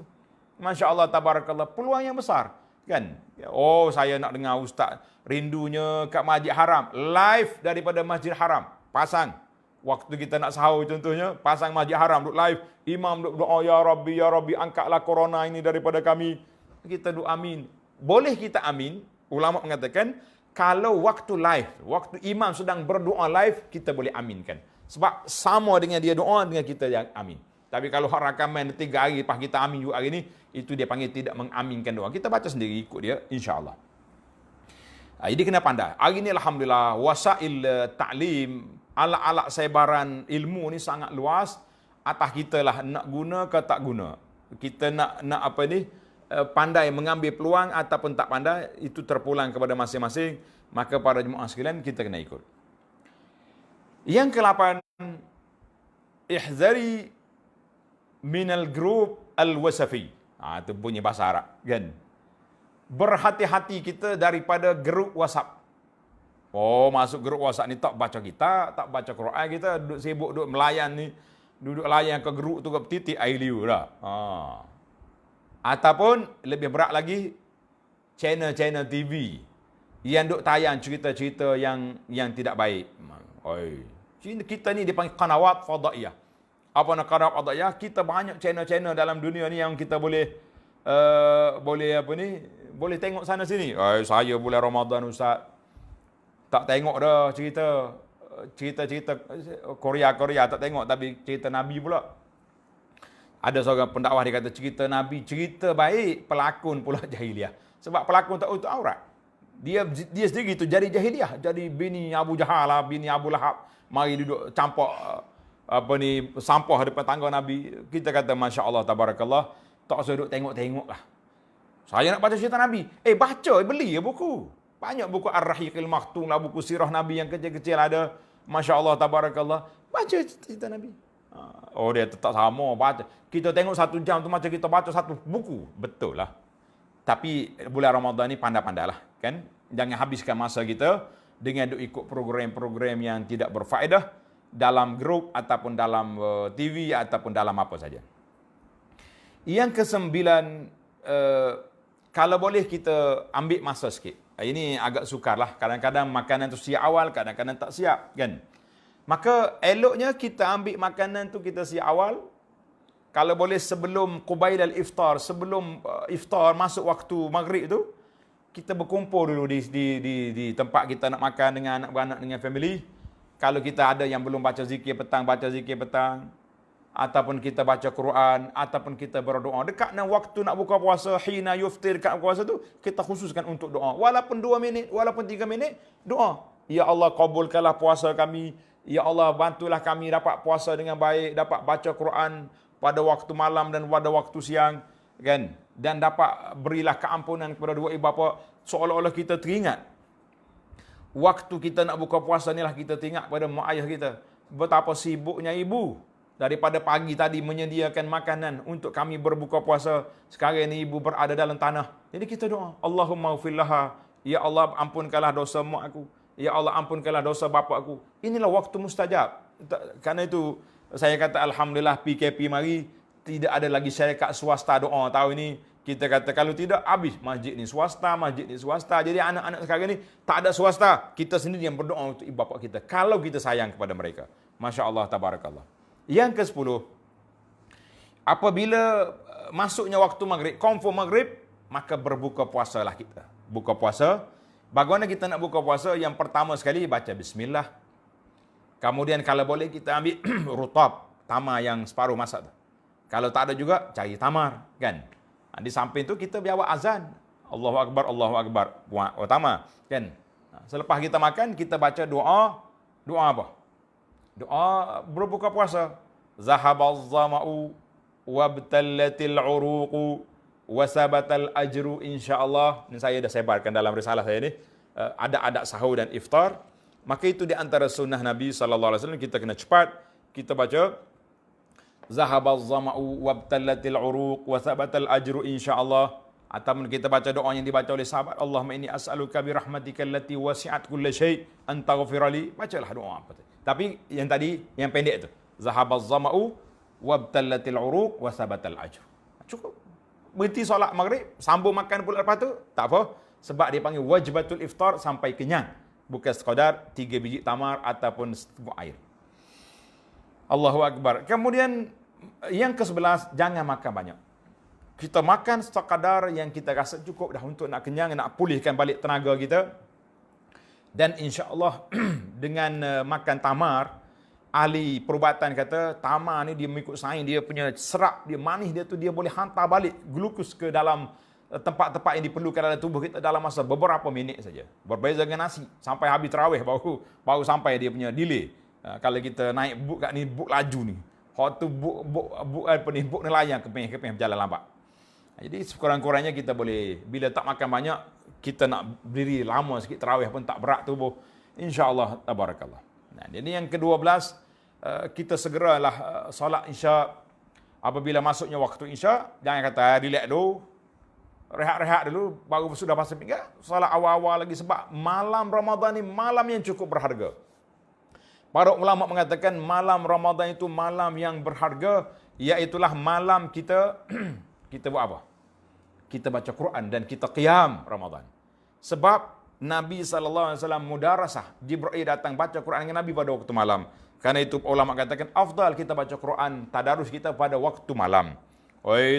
Masya Allah, tabarakallah. Peluang yang besar, kan? Oh, saya nak dengar ustaz rindunya kat Masjid Haram. Live daripada Masjid Haram. Pasang. Waktu kita nak sahur contohnya, pasang Masjid Haram, duduk live. Imam duduk doa, Ya Rabbi, angkatlah corona ini daripada kami. Kita duduk amin. Boleh kita amin. Ulama mengatakan, kalau waktu live, waktu imam sedang berdoa live, kita boleh aminkan. Sebab sama dengan dia doa, dengan kita yang amin. Tapi kalau rakaman 3 hari, lepas kita amin juga hari ni, itu dia panggil tidak mengaminkan doa. Kita baca sendiri, ikut dia, insyaAllah. Jadi kena pandai. Hari ni alhamdulillah, wasail ta'lim, alat-alat sebaran ilmu ni sangat luas. Atas kita lah nak guna ke tak guna. Kita nak apa ni, pandai mengambil peluang ataupun tak pandai, itu terpulang kepada masing-masing. Maka para jemaah sekalian, kita kena ikut. Yang ke-8, ihzari minal group al-wasafi. Itu bunyi bahasa Arab, kan? Berhati-hati kita daripada grup WhatsApp. Oh, masuk grup WhatsApp ni tak baca kita, tak baca Quran kita, duduk sibuk, duduk melayan ni, duduk layan ke grup tu ke titik air liu dah. Ataupun lebih berat lagi, channel-channel TV yang duk tayang cerita-cerita yang tidak baik. Kita ni dipanggil qanawat fadaiyah. Apa nak qanawat fadaiyah? Kita banyak channel-channel dalam dunia ni yang kita boleh boleh tengok sana sini. Saya bulan Ramadan ustaz, tak tengok dah cerita Korea tak tengok, tapi cerita Nabi pula. Ada seorang pendakwah dia kata cerita Nabi, cerita baik, pelakon pula jahiliah. Sebab pelakon tak tahu aurat. Dia sendiri tu jadi jahiliah, jadi bini Abu Jahal lah, bini Abu Lahab, mari duduk campak sampah depan tangga Nabi. Kita kata Masya Allah, tabarakallah, tak usah duduk tengok-tengok lah. Saya nak baca cerita Nabi. Baca, beli ya buku. Banyak buku Ar-Rahiqil Maktum lah, buku sirah Nabi yang kecil-kecil ada. Masya Allah, tabarakallah. Baca cerita Nabi. Dia tetap sama baca. Kita tengok 1 jam tu macam kita baca 1 buku. Betul lah. Tapi bulan Ramadan ni pandai-pandailah, kan? Jangan habiskan masa kita dengan duk ikut program-program yang tidak berfaedah dalam grup ataupun dalam TV ataupun dalam apa saja. Yang ke-9, kalau boleh kita ambil masa sikit. Ini agak sukar lah. Kadang-kadang makanan tu siap awal, kadang-kadang tak siap, kan? Maka eloknya kita ambil makanan tu kita siap awal. Kalau boleh sebelum qubail al-iftar, sebelum iftar masuk waktu maghrib tu, kita berkumpul dulu di tempat kita nak makan dengan anak beranak, dengan family. Kalau kita ada yang belum baca zikir petang, baca zikir petang. Ataupun kita baca Quran, ataupun kita berdoa. Dekat dengan waktu nak buka puasa, hina yuftir, dekat buka puasa tu, kita khususkan untuk doa. Walaupun 2 minit, walaupun 3 minit, doa. Ya Allah, kabulkanlah puasa kami. Ya Allah, bantulah kami dapat puasa dengan baik, dapat baca Quran pada waktu malam dan pada waktu siang, kan? Dan dapat berilah keampunan kepada dua ibu bapa. Seolah-olah kita teringat waktu kita nak buka puasa ni lah, kita teringat pada mak ayah kita. Betapa sibuknya ibu daripada pagi tadi menyediakan makanan untuk kami berbuka puasa. Sekarang ni ibu berada dalam tanah. Jadi kita doa, Allahumma ghfir laha. Ya Allah, ampunkanlah dosa mak aku. Ya Allah, ampunkanlah dosa bapa aku. Inilah waktu mustajab. Karena itu saya kata alhamdulillah PKP mari tidak ada lagi syarikat swasta doa. Tahu ini kita kata kalau tidak habis masjid ni swasta, masjid ni swasta. Jadi anak-anak sekarang ni tak ada swasta. Kita sendiri yang berdoa untuk ibu bapa kita. Kalau kita sayang kepada mereka. Masya Allah, tabarakallah. Yang ke-10, apabila masuknya waktu maghrib, confirm maghrib, maka berbuka puasalah kita. Buka puasa. Bagaimana kita nak buka puasa? Yang pertama sekali baca bismillah. Kemudian kalau boleh kita ambil rutab, tamar yang separuh masak tu. Kalau tak ada juga cari tamar, kan? Di samping tu kita bawa azan. Allahu Akbar, Allahu Akbar. Tamar, kan? Selepas kita makan, kita baca doa. Doa apa? Doa berbuka puasa. Zahabaz zama'u wabtallatil uruqu wasabatal ajru insya-Allah. Ini saya dah sebarkan dalam risalah saya ni. Ada adab sahur dan iftar. Maka itu di antara sunnah Nabi sallallahu alaihi wasallam, kita kena cepat. Kita baca Zahabaz zama'u wabtallatil uruq wasabatal ajru insya-Allah. Ataupun kita baca doa yang dibaca oleh sahabat, Allahumma inni as'aluka bi rahmatika allati wasi'at kulla syai' an taghfirali. Bacalah doa apa tu. Tapi yang tadi yang pendek tu, Zahabaz zama'u wabtallatil uruq wasabatal ajru. Cukup. Berhenti solat maghrib, sambung makan pula lepas tu, tak apa. Sebab dia panggil wajibatul iftar sampai kenyang. Bukan sekadar 3 biji tamar ataupun setengah air. Allahu Akbar. Kemudian yang ke-11, jangan makan banyak. Kita makan sekadar yang kita rasa cukup dah untuk nak kenyang, nak pulihkan balik tenaga kita. Dan insya-Allah dengan makan tamar, ahli perubatan kata tamar ni dia mengikut sains, dia punya serat, dia manis dia tu, dia boleh hantar balik glukos ke dalam tempat-tempat yang diperlukan dalam tubuh kita dalam masa beberapa minit saja. Berbeza dengan nasi, sampai habis tarawih baru sampai dia punya delay. Kalau kita naik buk kat ni, buk laju ni. Hot tu buk nelayan keping berjalan lambat. Jadi sekurang-kurangnya kita boleh, bila tak makan banyak, kita nak berdiri lama sikit tarawih pun tak berat tubuh. Insya-Allah, tabarakallah. Nah, jadi yang ke-12, kita segeralah solat Isya. Apabila masuknya waktu Isya, jangan kata relax dulu, rehat-rehat dulu, baru sudah pasal pinggang, solat awal-awal lagi. Sebab malam Ramadan ni malam yang cukup berharga. Para ulama mengatakan malam Ramadan itu malam yang berharga, iaitulah malam kita kita buat apa? Kita baca Quran dan kita qiyam Ramadan. Sebab Nabi SAW mudarasah, Jibril datang baca Quran dengan Nabi pada waktu malam. Karena itu ulama katakan afdal kita baca Quran, tadarus kita pada waktu malam.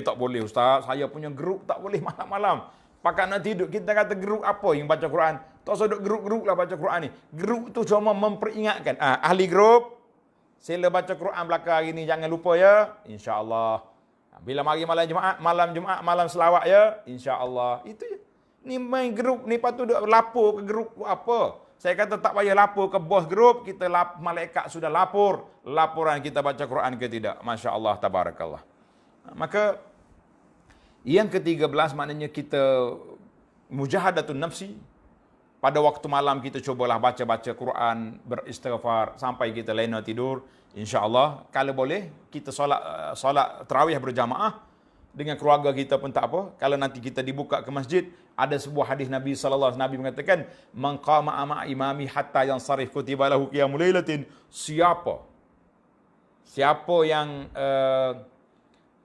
Tak boleh ustaz, saya punya geruk tak boleh malam-malam. Pakat nak tidur, kita kata geruk apa yang baca Quran? Tak usah duduk geruk-geruk lah baca Quran ni. Geruk tu cuma memperingatkan. Ahli grup, sila baca Quran belakang hari ni, jangan lupa ya. InsyaAllah. Bila mari malam Jumaat, malam selawat ya. InsyaAllah. Itu je. Ni main grup ni, patut duduk lapor ke grup apa. Saya kata tak payah lapor ke bos grup, kita malaikat sudah lapor. Laporan kita baca Quran ke tidak. Masya Allah, tabarakallah. Maka Yang ke-13 maknanya kita mujahadatun nafsi. Pada waktu malam kita cubalah baca-baca Quran, beristighfar sampai kita lena tidur. InsyaAllah, kalau boleh, kita solat tarawih berjamaah dengan keluarga kita pun tak apa. Kalau nanti kita dibuka ke masjid, ada sebuah hadis Nabi SAW, Nabi mengatakan, "Man qama ama imami hatta yansarif kutiba lahu qiyamul lailatin." Siapa yang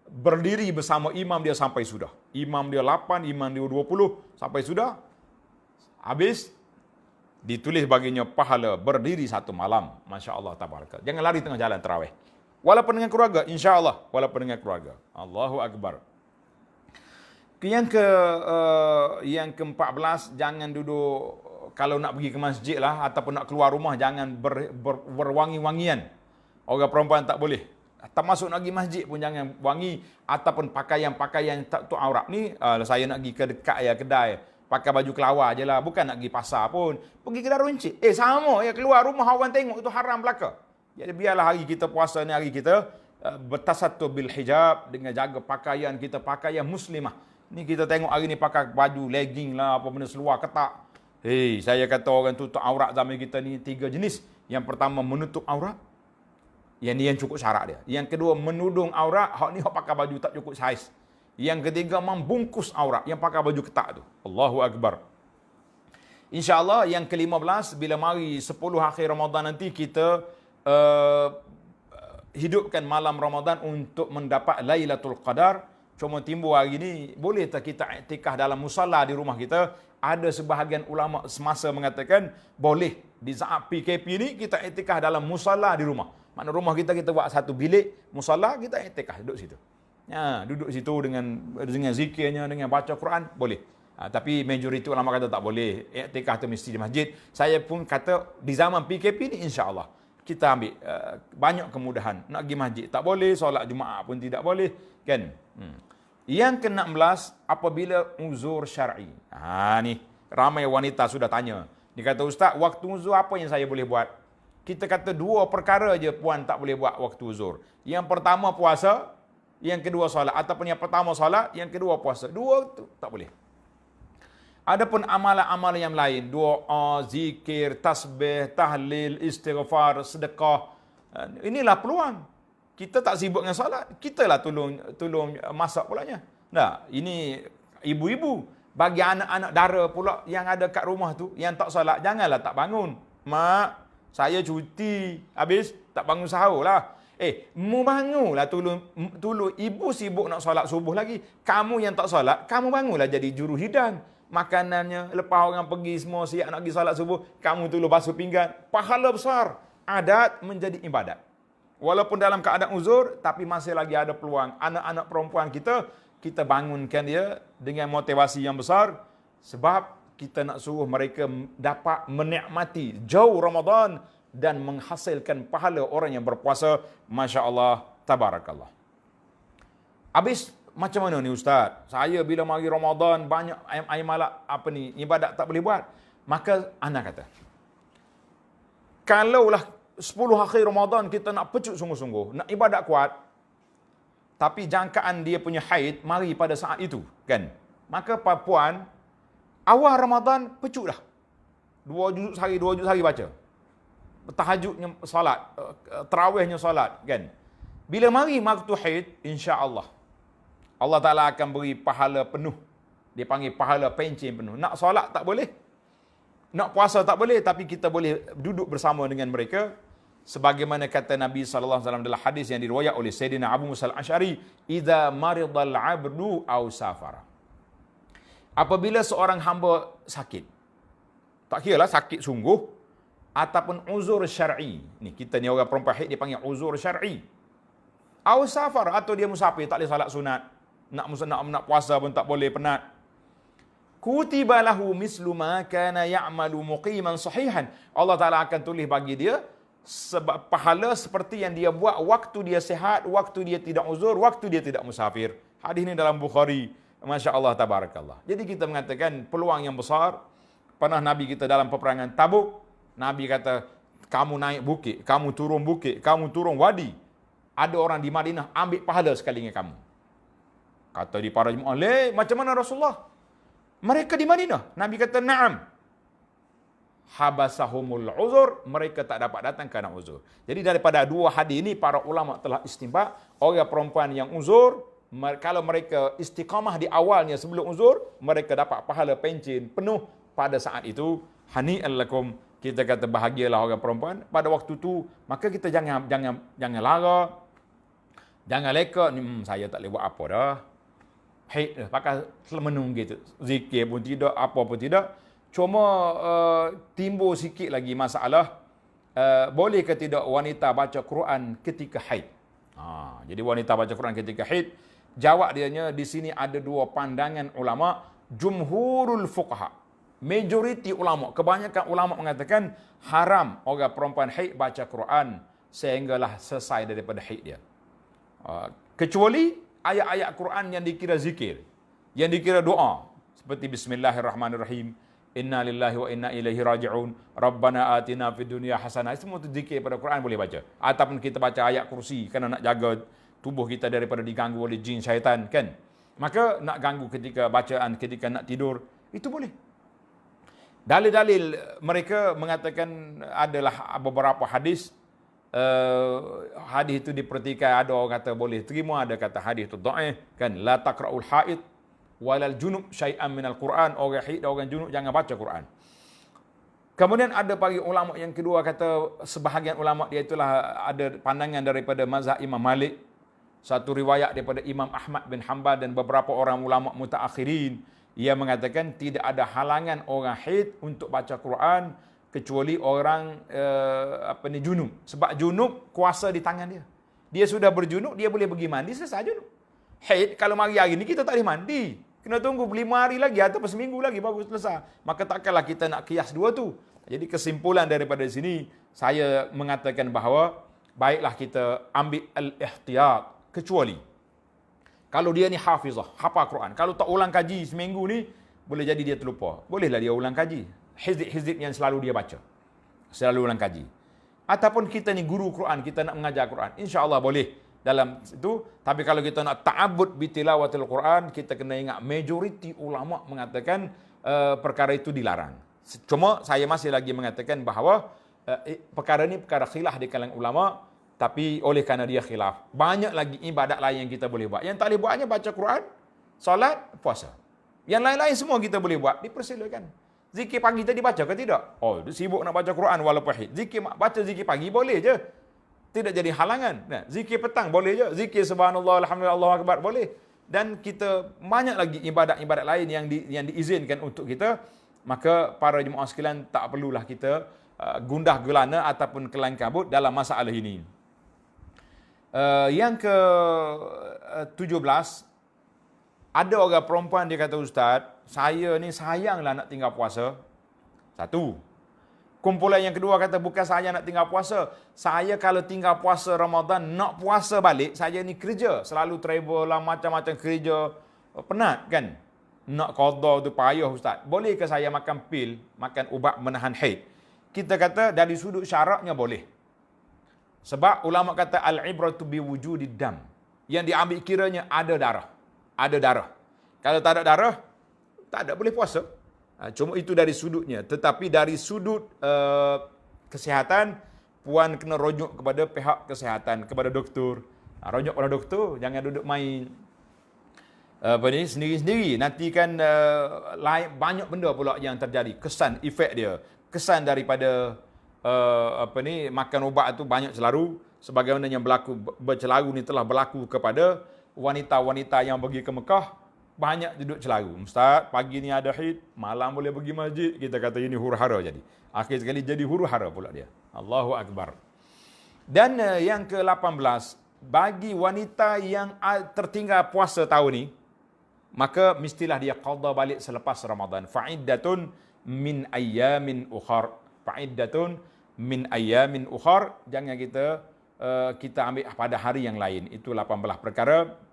berdiri bersama imam dia sampai sudah. Imam dia 8, imam dia 20, sampai sudah. Habis, ditulis baginya pahala berdiri satu malam. Masya Allah, tabaraka. Jangan lari tengah jalan tarawih. Walaupun dengan keluarga, insya Allah. Walaupun dengan keluarga. Allahu Akbar. Yang ke-14, jangan duduk, kalau nak pergi ke masjid lah, ataupun nak keluar rumah, jangan berwangi-wangian. Orang perempuan tak boleh. Termasuk nak pergi masjid pun jangan wangi, ataupun pakaian-pakaian tak tu aurat. Ni, saya nak pergi ke dekat ya kedai, pakai baju kelawar je lah. Bukan nak pergi pasar pun. Pergi kedai runcit. Sama ya, keluar rumah orang tengok, itu haram belaka. Jadi biarlah hari kita puasa ni, hari kita bertasattu bil hijab, dengan jaga pakaian kita, pakaian muslimah. Ni kita tengok hari ni pakai baju legging lah, apa benda seluar ketak. Saya kata orang tutup aurat zaman kita ni 3 jenis. Yang pertama menutup aurat. Yang ni yang cukup syarat dia. Yang kedua menudung aurat, hak ni hak pakai baju tak cukup saiz. Yang ketiga membungkus aurat, yang pakai baju ketak tu. Allahu Akbar. InsyaAllah yang ke-15, bila mari 10 akhir Ramadan nanti, kita hidupkan malam Ramadan untuk mendapat Lailatul Qadar. Cuma timbul hari ni, boleh tak kita iktikaf dalam musalla di rumah kita? Ada sebahagian ulama semasa mengatakan, boleh. Di saat PKP ni, kita iktikaf dalam musalla di rumah. Makna rumah kita buat satu bilik, musalla, kita iktikaf, duduk situ. Duduk situ dengan zikirnya, dengan baca Quran, boleh. Tapi majoriti ulama kata tak boleh. Iktikaf tu mesti di masjid. Saya pun kata, di zaman PKP ni, insyaAllah, kita ambil banyak kemudahan. Nak pergi masjid tak boleh, solat Jumaat pun tidak boleh, kan? Yang ke-16, apabila uzur syar'i. Ni ramai wanita sudah tanya. Dia kata, "Ustaz, waktu uzur apa yang saya boleh buat?" Kita kata 2 perkara je puan tak boleh buat waktu uzur. Yang pertama puasa, yang kedua solat. Ataupun yang pertama solat, yang kedua puasa. 2 tu tak boleh. Adapun amalan-amalan yang lain, doa, zikir, tasbih, tahlil, istighfar, sedekah, inilah peluang. Kita tak sibuk dengan solat, kita lah tolong masak pulanya. Nah, ini ibu-ibu, bagi anak-anak dara pula yang ada kat rumah tu, yang tak solat, janganlah tak bangun. "Mak, saya cuti, habis tak bangun sahur lah." Mu bangunlah, tolong ibu sibuk nak solat subuh lagi. Kamu yang tak solat, kamu bangunlah jadi juru hidang. Makanannya, lepas orang pergi semua siap nak pergi solat subuh, kamu tolong basuh pinggan. Pahala besar. Adat menjadi ibadat. Walaupun dalam keadaan uzur, tapi masih lagi ada peluang. Anak-anak perempuan kita bangunkan dia dengan motivasi yang besar. Sebab kita nak suruh mereka dapat menikmati jauh Ramadan dan menghasilkan pahala orang yang berpuasa. Masya Allah, tabarakallah. Habis, macam mana ni Ustaz? Saya bila mari Ramadan, banyak malak ibadat tak boleh buat. Maka anak kata, kalaulah 10 akhir Ramadan kita nak pecut sungguh-sungguh, nak ibadat kuat, tapi jangkaan dia punya haid mari pada saat itu, kan? Maka puan, awal Ramadan pecutlah. 2 juz sehari baca. Tahajudnya solat, tarawihnya solat, kan? Bila mari waktu haid, insya-Allah Allah Ta'ala akan beri pahala penuh. Dia panggil pahala pencen penuh. Nak solat tak boleh, nak puasa tak boleh, tapi kita boleh duduk bersama dengan mereka. Sebagaimana kata Nabi SAW dalam hadis yang diriwayat oleh Sayyidina Abu Musa al-Asy'ari, "Idza maridal 'abdu aw safara." Apabila seorang hamba sakit, tak kiralah sakit sungguh ataupun uzur syar'i. Ni kita ni orang perempuan haid dipanggil uzur syar'i. Aw safar, atau dia musafir tak boleh salat sunat. Nak puasa pun tak boleh, penat. Kutiba lahu mislu ma kana ya'malu muqiman sahihan. Allah Ta'ala akan tulis bagi dia sebab pahala seperti yang dia buat waktu dia sihat, waktu dia tidak uzur, waktu dia tidak musafir. Hadis ini dalam Bukhari. Masya Allah, tabarakallah. Jadi kita mengatakan peluang yang besar. Pernah Nabi kita dalam peperangan Tabuk, Nabi kata, kamu naik bukit, kamu turun wadi. Ada orang di Madinah ambil pahala sekali dengan kamu. Kata di para jemaah, macam mana Rasulullah? Mereka di Madinah. Nabi kata, na'am. Habasahumul uzur, mereka tak dapat datang kerana uzur. Jadi daripada dua hadis ini, para ulama telah istimbat, orang perempuan yang uzur, kalau mereka istiqamah di awalnya sebelum uzur, mereka dapat pahala pencen penuh pada saat itu. Hani'an lakum, kita kata bahagialah orang perempuan pada waktu tu. Maka kita jangan lara, jangan leka, saya tak boleh buat apa dah. Haid dah, pakai semenung gitu. Zikir pun tidak, apa pun tidak. Cuma timbul sikit lagi masalah, boleh ke tidak wanita baca Quran ketika haid? Jadi wanita baca Quran ketika haid, jawab dianya di sini ada dua pandangan ulama, jumhurul fuqaha. Majoriti ulama, kebanyakan ulama mengatakan haram orang perempuan haid baca Quran sehinggalah selesai daripada haid dia. Kecuali ayat-ayat Quran yang dikira zikir, yang dikira doa, seperti Bismillahirrahmanirrahim, Inna lillahi wa inna ilaihi raji'un, Rabbana atina fid dunya hasanah. Semua itu zikir pada Quran boleh baca. Ataupun kita baca ayat kursi kerana nak jaga tubuh kita daripada diganggu oleh jin syaitan, kan? Maka nak ganggu ketika bacaan, ketika nak tidur, itu boleh. Dalil-dalil mereka mengatakan adalah beberapa hadis. Hadis itu dipertikai, ada orang kata boleh terima, ada kata hadis itu dhaif, kan? La taqra'ul haid walal junub syai'an minal Quran. Orang haid, orang junub jangan baca Quran. Kemudian ada bagi ulama yang kedua, kata sebahagian ulama dia itulah ada pandangan daripada mazhab Imam Malik, satu riwayat daripada Imam Ahmad bin Hanbal dan beberapa orang ulama mutaakhirin, ia mengatakan tidak ada halangan orang haid untuk baca Quran kecuali orang junub. Sebab junub kuasa di tangan dia. Dia sudah berjunub, dia boleh pergi mandi, selesai junub. Haid kalau mari hari ni kita tak boleh mandi. Kena tunggu 5 hari lagi atau seminggu lagi baru selesai. Maka takkanlah kita nak kias dua tu. Jadi kesimpulan daripada sini, saya mengatakan bahawa baiklah kita ambil al-ihtiyat, kecuali kalau dia ni hafizah, hafal Quran. Kalau tak ulang kaji seminggu ni, boleh jadi dia terlupa. Bolehlah dia ulang kaji. Hizib-hizib yang selalu dia baca. Selalu ulang kaji. Ataupun kita ni guru Quran, kita nak mengajar Quran. InsyaAllah boleh dalam itu. Tapi kalau kita nak ta'abud bitilawatil Quran, kita kena ingat majoriti ulama mengatakan perkara itu dilarang. Cuma saya masih lagi mengatakan bahawa perkara ni perkara khilaf di kalangan ulama. Tapi oleh kerana dia khilaf, banyak lagi ibadat lain yang kita boleh buat. Yang tak boleh buatnya baca Quran, solat, puasa. Yang lain-lain semua kita boleh buat, dipersilakan. Zikir pagi tadi baca ke tidak? Oh, dia sibuk nak baca Quran walaupun haid. Baca zikir pagi boleh je. Tidak jadi halangan. Nah, zikir petang boleh je. Zikir subhanallah, alhamdulillah, Allahu akbar boleh. Dan kita banyak lagi ibadat-ibadat lain yang diizinkan untuk kita. Maka para jemaah sekalian, tak perlulah kita gundah gelana ataupun kelang kabut dalam masalah ini. Yang ke-17, ada orang perempuan dia kata, Ustaz, saya ni sayanglah nak tinggal puasa. Satu. Kumpulan yang kedua kata, bukan saya nak tinggal puasa. Saya kalau tinggal puasa Ramadan, nak puasa balik, saya ni kerja. Selalu travel lah, macam-macam kerja. Penat kan? Nak qada tu payah Ustaz. Boleh ke saya makan pil, makan ubat menahan haid? Kita kata dari sudut syaratnya boleh. Sebab ulama kata al-ibratu biwujudid dam. Yang diambil kiranya ada darah. Ada darah. Kalau tak ada darah, tak ada boleh puasa. Cuma itu dari sudutnya. Tetapi dari sudut kesihatan, puan kena rujuk kepada pihak kesihatan, kepada doktor. Rujuk kepada doktor, jangan duduk main sendiri-sendiri. Nanti kan banyak benda pula yang terjadi. Kesan, efek dia. Kesan daripada makan ubat itu banyak celaru, sebagaimana yang bercelaru ni telah berlaku kepada wanita-wanita yang pergi ke Mekah, banyak duduk celaru. Ustaz, pagi ni ada haid, malam boleh pergi masjid, kita kata ini huru-hara jadi. Akhir sekali jadi huru-hara pula dia. Allahu Akbar. Dan yang ke-18, bagi wanita yang tertinggal puasa tahun ni, maka mestilah dia qada balik selepas Ramadan. Fa'iddatun min ayyamin ukhar. Fa'iddatun min ayyamin ukhar, jangan kita ambil pada hari yang lain. Itu 18 perkara.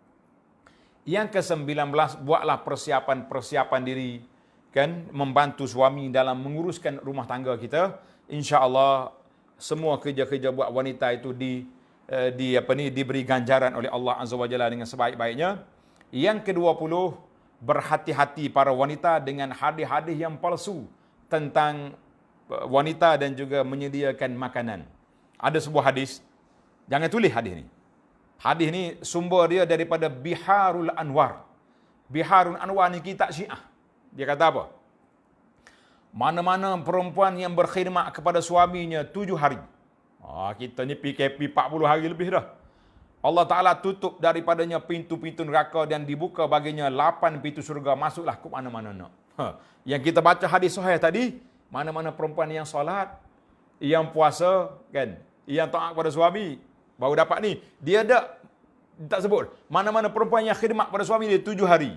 Yang ke-19, buatlah persiapan diri, kan, membantu suami dalam menguruskan rumah tangga kita. Insya-Allah semua kerja-kerja buat wanita itu diberi ganjaran oleh Allah Azza wa Jalla dengan sebaik-baiknya. Yang ke-20, berhati-hati para wanita dengan hadis-hadis yang palsu tentang wanita dan juga menyediakan makanan. Ada sebuah hadis, jangan tulis hadis ni. Hadis ni sumber dia daripada Biharul Anwar. Biharul Anwar ni kitab Syiah. Dia kata apa? Mana-mana perempuan yang berkhidmat kepada suaminya 7 hari. Kita ni PKP 40 hari lebih dah. Allah Ta'ala tutup daripadanya pintu-pintu neraka dan dibuka baginya 8 pintu surga. Masuklah ke mana-mana nak. Yang kita baca hadis sahih tadi, mana-mana perempuan yang solat, yang puasa, kan, yang taat kepada suami, baru dapat ni. Dia tak sebut. Mana-mana perempuan yang khidmat pada suami dia 7 hari.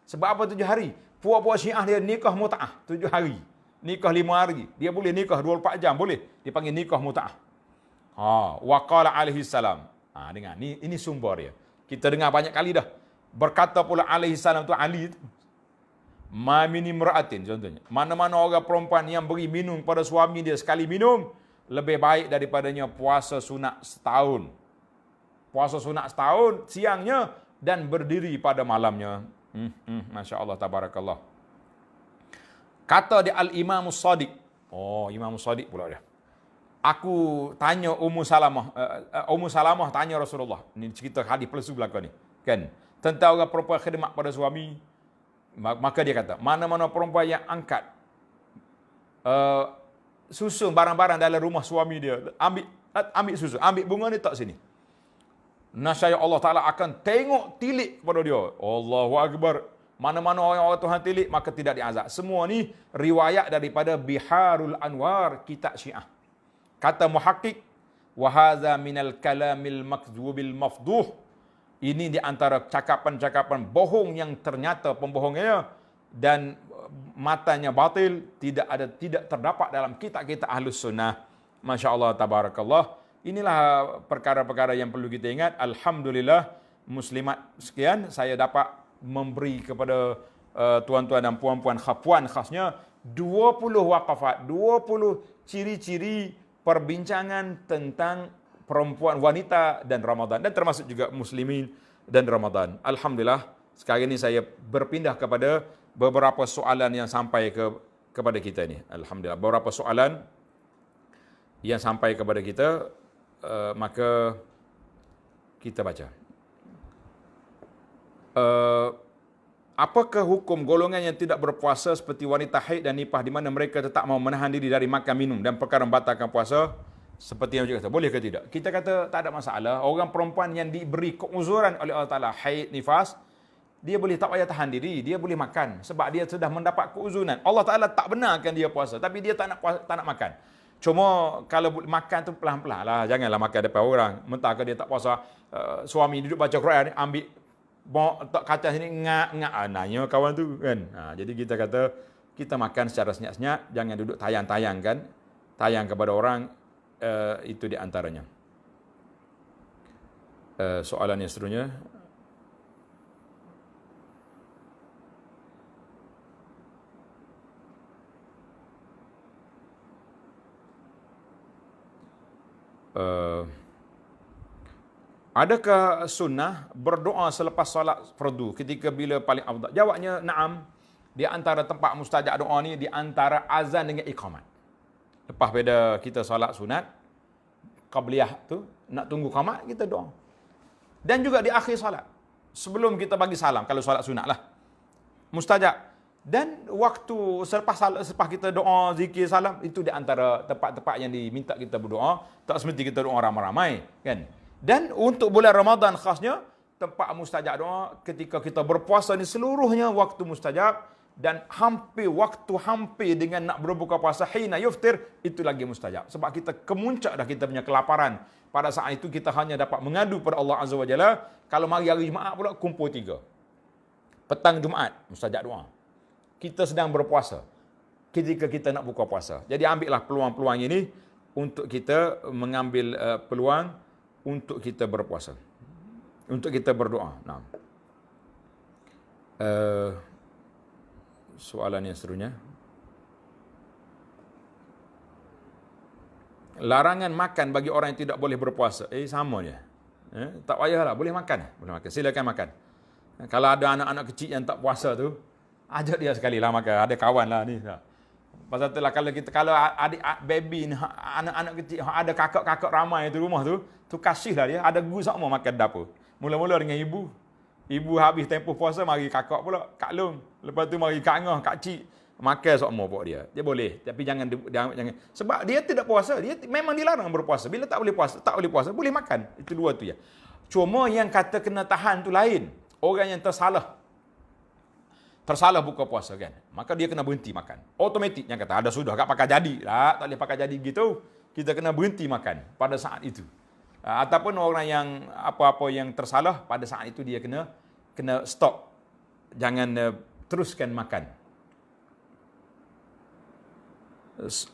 Sebab apa 7 hari? Puak-puak Syiah dia nikah muta'ah 7 hari. Nikah 5 hari. Dia boleh nikah 24 jam. Boleh. Dipanggil nikah muta'ah. Wa qala alaihi salam. Dengar. Ini sumber dia. Kita dengar banyak kali dah. Berkata pula alaihi salam tu Ali tu. Ma min imra'atin contohnya. Mana-mana orang perempuan yang beri minum pada suami dia sekali minum, lebih baik daripadanya puasa sunat setahun. Puasa sunat setahun siangnya dan berdiri pada malamnya. Masya Allah, tabarakallah. Kata dia Al-Imam Shadiq. Imam Shadiq pula dia. Aku tanya Ummu Salamah tanya Rasulullah. Ini cerita hadis palsu belakang ni. Kan? Tentang orang perempuan khidmat pada suami. Maka dia kata, mana-mana perempuan yang angkat susun barang-barang dalam rumah suami dia, ambil susu, ambil bunga ni tak sini. Nasya Allah Ta'ala akan tengok tilik kepada dia. Allahu Akbar. Mana-mana orang Tuhan tilik, maka tidak diazab. Semua ni riwayat daripada Biharul Anwar, kitab Syiah. Kata muhakkik, wa hadza minal kalamil makdzubil mafduh. Ini di antara cakapan-cakapan bohong yang ternyata pembohongnya dan matanya batil, tidak terdapat dalam kitab-kitab Ahlus Sunnah. Masya Allah, tabarakallah. Inilah perkara-perkara yang perlu kita ingat. Alhamdulillah, muslimat sekian saya dapat memberi kepada tuan-tuan dan puan-puan puan khasnya 20 waqafat, 20 ciri-ciri perbincangan tentang perempuan, wanita dan Ramadan, dan termasuk juga muslimin dan Ramadan. Alhamdulillah, sekarang ini saya berpindah kepada beberapa soalan yang sampai kepada kita ini. Alhamdulillah, beberapa soalan yang sampai kepada kita, maka kita baca. Apakah hukum golongan yang tidak berpuasa seperti wanita haid dan nifas di mana mereka tetap mau menahan diri dari makan minum dan perkara membatalkan puasa? Seperti yang juga kata, boleh ke tidak? Kita kata tak ada masalah. Orang perempuan yang diberi keuzuran oleh Allah Ta'ala, haid, nifas, dia boleh tak payah tahan diri, dia boleh makan. Sebab dia sudah mendapat keuzuran. Allah Ta'ala tak benarkan dia puasa, tapi dia tak nak makan. Cuma kalau makan tu pelan-pelan lah. Janganlah makan depan orang. Mentah ke dia tak puasa, suami duduk baca Quran, ambil kaca sini, ngak-ngak. Nanya kawan tu kan. Jadi kita kata, kita makan secara senyap-senyap, jangan duduk tayang-tayang kan. Tayang kepada orang. Itu di antaranya. Soalan yang seterusnya. Adakah sunnah berdoa selepas solat fardu ketika bila paling afdal? Jawabnya na'am. Di antara tempat mustajab doa ni di antara azan dengan iqamat. Lepas pada kita solat sunat, qabliyah tu, nak tunggu qamat, kita doa. Dan juga di akhir solat. Sebelum kita bagi salam, kalau solat sunat lah. Mustajab. Dan waktu selepas kita doa, zikir, salam, itu di antara tempat-tempat yang diminta kita berdoa. Tak semesti kita doa ramai-ramai. Kan? Dan untuk bulan Ramadan khasnya, tempat mustajab doa ketika kita berpuasa ni seluruhnya waktu mustajab. Dan hampir dengan nak berbuka puasa, hina yuftir, itu lagi mustajab. Sebab kita kemuncak dah kita punya kelaparan. Pada saat itu kita hanya dapat mengadu pada Allah Azza wa Jalla. Kalau hari Jumaat pula, kumpul 3. Petang Jumaat, mustajab doa. Kita sedang berpuasa ketika kita nak buka puasa. Jadi ambillah peluang-peluang ini untuk kita mengambil peluang untuk kita berpuasa. Untuk kita berdoa. Soalan yang seterusnya. Larangan makan bagi orang yang tidak boleh berpuasa. Sama je. Tak payahlah, boleh makan. Boleh makan. Silakan makan. Kalau ada anak-anak kecil yang tak puasa tu, ajak dia sekali lah makan. Ada kawan lah ni. Pasal tu lah kalau adik baby ni, anak-anak kecil, ada kakak-kakak ramai tu rumah tu kasih lah dia. Ada gu sama makan dapur. Mula-mula dengan ibu. Ibu habis tempoh puasa, mari kakak pula, Kak Long. Lepas tu mari Kak Ngah, Kak Cik. Makan sama buat dia. Dia boleh. Tapi jangan. Sebab dia tidak puasa. Dia memang dilarang berpuasa. Bila tak boleh puasa, boleh makan. Itu dua tu ya. Cuma yang kata kena tahan tu lain. Orang yang tersalah buka puasa kan. Maka dia kena berhenti makan. Automatik yang kata, ada sudah, tak pakai jadi. Tak boleh pakai jadi gitu. Kita kena berhenti makan pada saat itu. Ataupun orang yang apa-apa yang tersalah, pada saat itu dia kena stop. Jangan teruskan makan.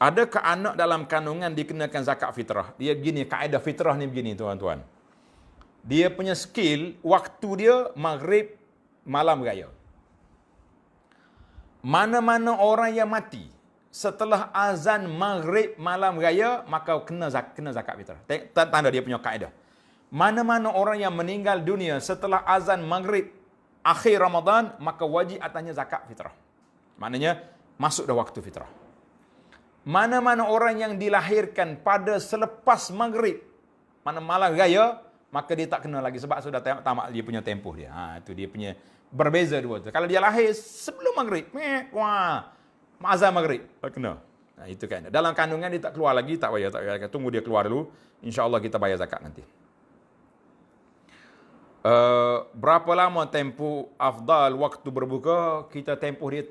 Adakah anak dalam kandungan dikenakan zakat fitrah? Dia begini, kaedah fitrah ni begini tuan-tuan. Dia punya skill, waktu dia maghrib malam raya. Mana-mana orang yang mati setelah azan maghrib malam raya, maka kena zakat fitrah. Tanda dia punya kaedah. Mana-mana orang yang meninggal dunia setelah azan maghrib akhir Ramadan, maka wajib atasnya zakat fitrah. Maknanya masuk dah waktu fitrah. Mana-mana orang yang dilahirkan pada selepas maghrib, mana malam raya, maka dia tak kena lagi sebab sudah tamat dia punya tempoh dia. Itu dia punya berbeza dua tu. Kalau dia lahir sebelum maghrib, azan maghrib, tak kena. Itu kan. Dalam kandungan dia tak keluar lagi, tak payah. Tunggu dia keluar dulu. InsyaAllah kita bayar zakat nanti. Berapa lama tempoh afdal waktu berbuka? Kita tempoh dia,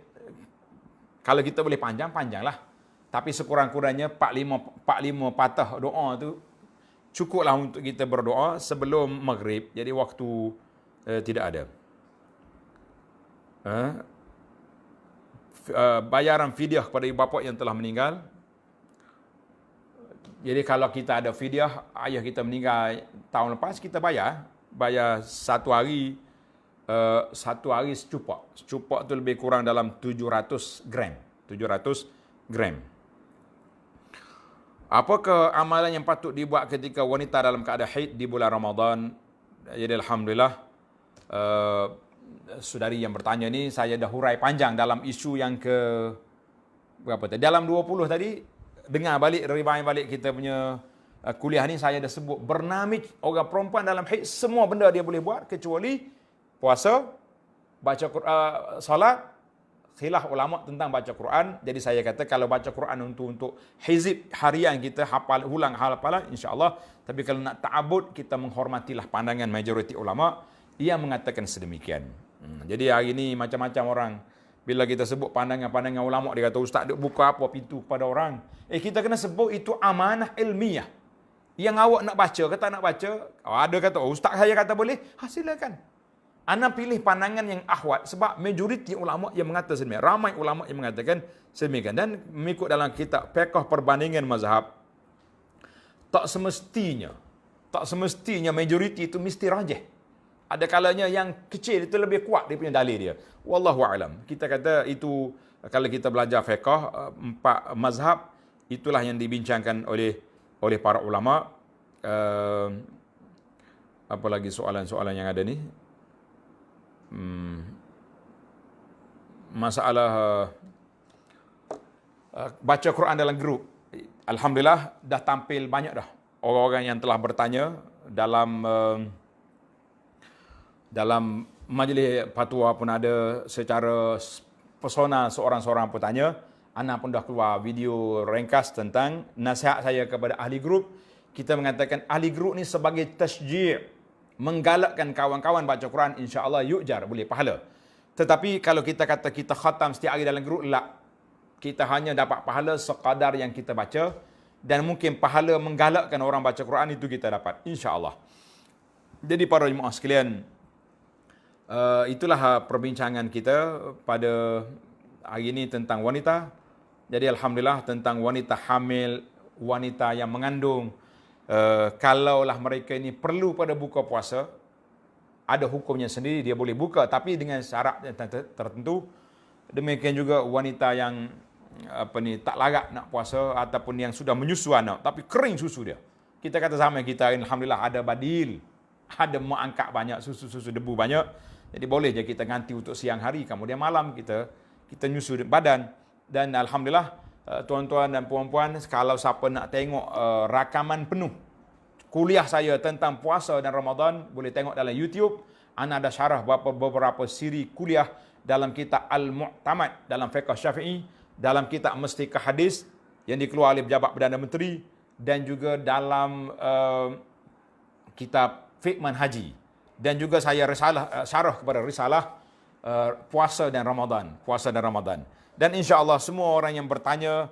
kalau kita boleh panjang lah. Tapi sekurang-kurangnya 45 patah doa tu cukuplah untuk kita berdoa sebelum maghrib. Jadi waktu tidak ada. Bayaran fidyah kepada ibu bapa yang telah meninggal. Jadi kalau kita ada fidyah, ayah kita meninggal tahun lepas, kita bayar satu hari secupak. Secupak tu lebih kurang dalam 700 gram. Apakah amalan yang patut dibuat ketika wanita dalam keadaan haid di bulan Ramadan? Jadi alhamdulillah, saudari yang bertanya ni saya dah hurai panjang dalam isu yang berapa tadi? Dalam 20 tadi, dengar balik, rewind balik kita punya kuliah ni, saya dah sebut bernamij orang perempuan dalam haid, semua benda dia boleh buat kecuali puasa, baca solat. Khilaf ulama tentang baca Quran. Jadi saya kata kalau baca Quran untuk hizib harian kita, ulang hafalan, insya-Allah. Tapi kalau nak ta'abud, kita menghormatilah pandangan majoriti ulama yang mengatakan sedemikian. Jadi hari ini macam-macam orang, bila kita sebut pandangan-pandangan ulama, dia kata ustaz duk buka apa pintu kepada orang. Kita kena sebut itu amanah ilmiah. Yang awak nak baca ke tak nak baca, ada kata ustaz saya kata boleh, silakan. Ana pilih pandangan yang ahwat sebab majoriti ulama yang mengatakan sedemikian. Ramai ulama yang mengatakan sedemikian. Dan mengikut dalam kitab fiqh perbandingan mazhab, tak semestinya majoriti itu mesti rajih. Ada kalanya yang kecil itu lebih kuat dia punya dalil dia. Wallahu a'lam. Kita kata itu, kalau kita belajar fiqh, 4 mazhab, itulah yang dibincangkan oleh para ulama. Apa lagi soalan-soalan yang ada ni? Masalah baca Quran dalam grup. Alhamdulillah dah tampil banyak dah orang-orang yang telah bertanya dalam majlis fatwa pun ada, secara personal seorang-seorang petanya. Ana pun dah keluar video ringkas tentang nasihat saya kepada ahli grup. Kita mengatakan ahli grup ni sebagai tasjid, menggalakkan kawan-kawan baca Quran, insya-Allah yujar, boleh pahala. Tetapi kalau kita kata kita khatam setiap hari dalam grup, kita hanya dapat pahala sekadar yang kita baca, dan mungkin pahala menggalakkan orang baca Quran itu kita dapat, insya-Allah. Jadi para jemaah sekalian, itulah perbincangan kita pada hari ini tentang wanita. Jadi alhamdulillah tentang wanita hamil, wanita yang mengandung. Kalaulah mereka ini perlu pada buka puasa, ada hukumnya sendiri, dia boleh buka tapi dengan syarat tertentu. Demikian juga wanita yang tak larat nak puasa ataupun yang sudah menyusu anak tapi kering susu dia. Kita kata sama kita, alhamdulillah ada badil, ada mengangkat banyak susu debu banyak. Jadi boleh je kita ganti untuk siang hari, kemudian malam kita nyusu badan. Dan alhamdulillah tuan-tuan dan puan-puan, kalau siapa nak tengok rakaman penuh kuliah saya tentang puasa dan Ramadan, boleh tengok dalam YouTube. Ana ada syarah beberapa siri kuliah dalam kitab Al-Mu'tamad dalam fiqh Syafi'i, dalam kitab Mustikah Hadis yang dikeluarkan oleh Pejabat Perdana Menteri, dan juga dalam kitab Fiqman Haji, dan juga saya syarah kepada risalah puasa dan Ramadan. Dan insya-Allah semua orang yang bertanya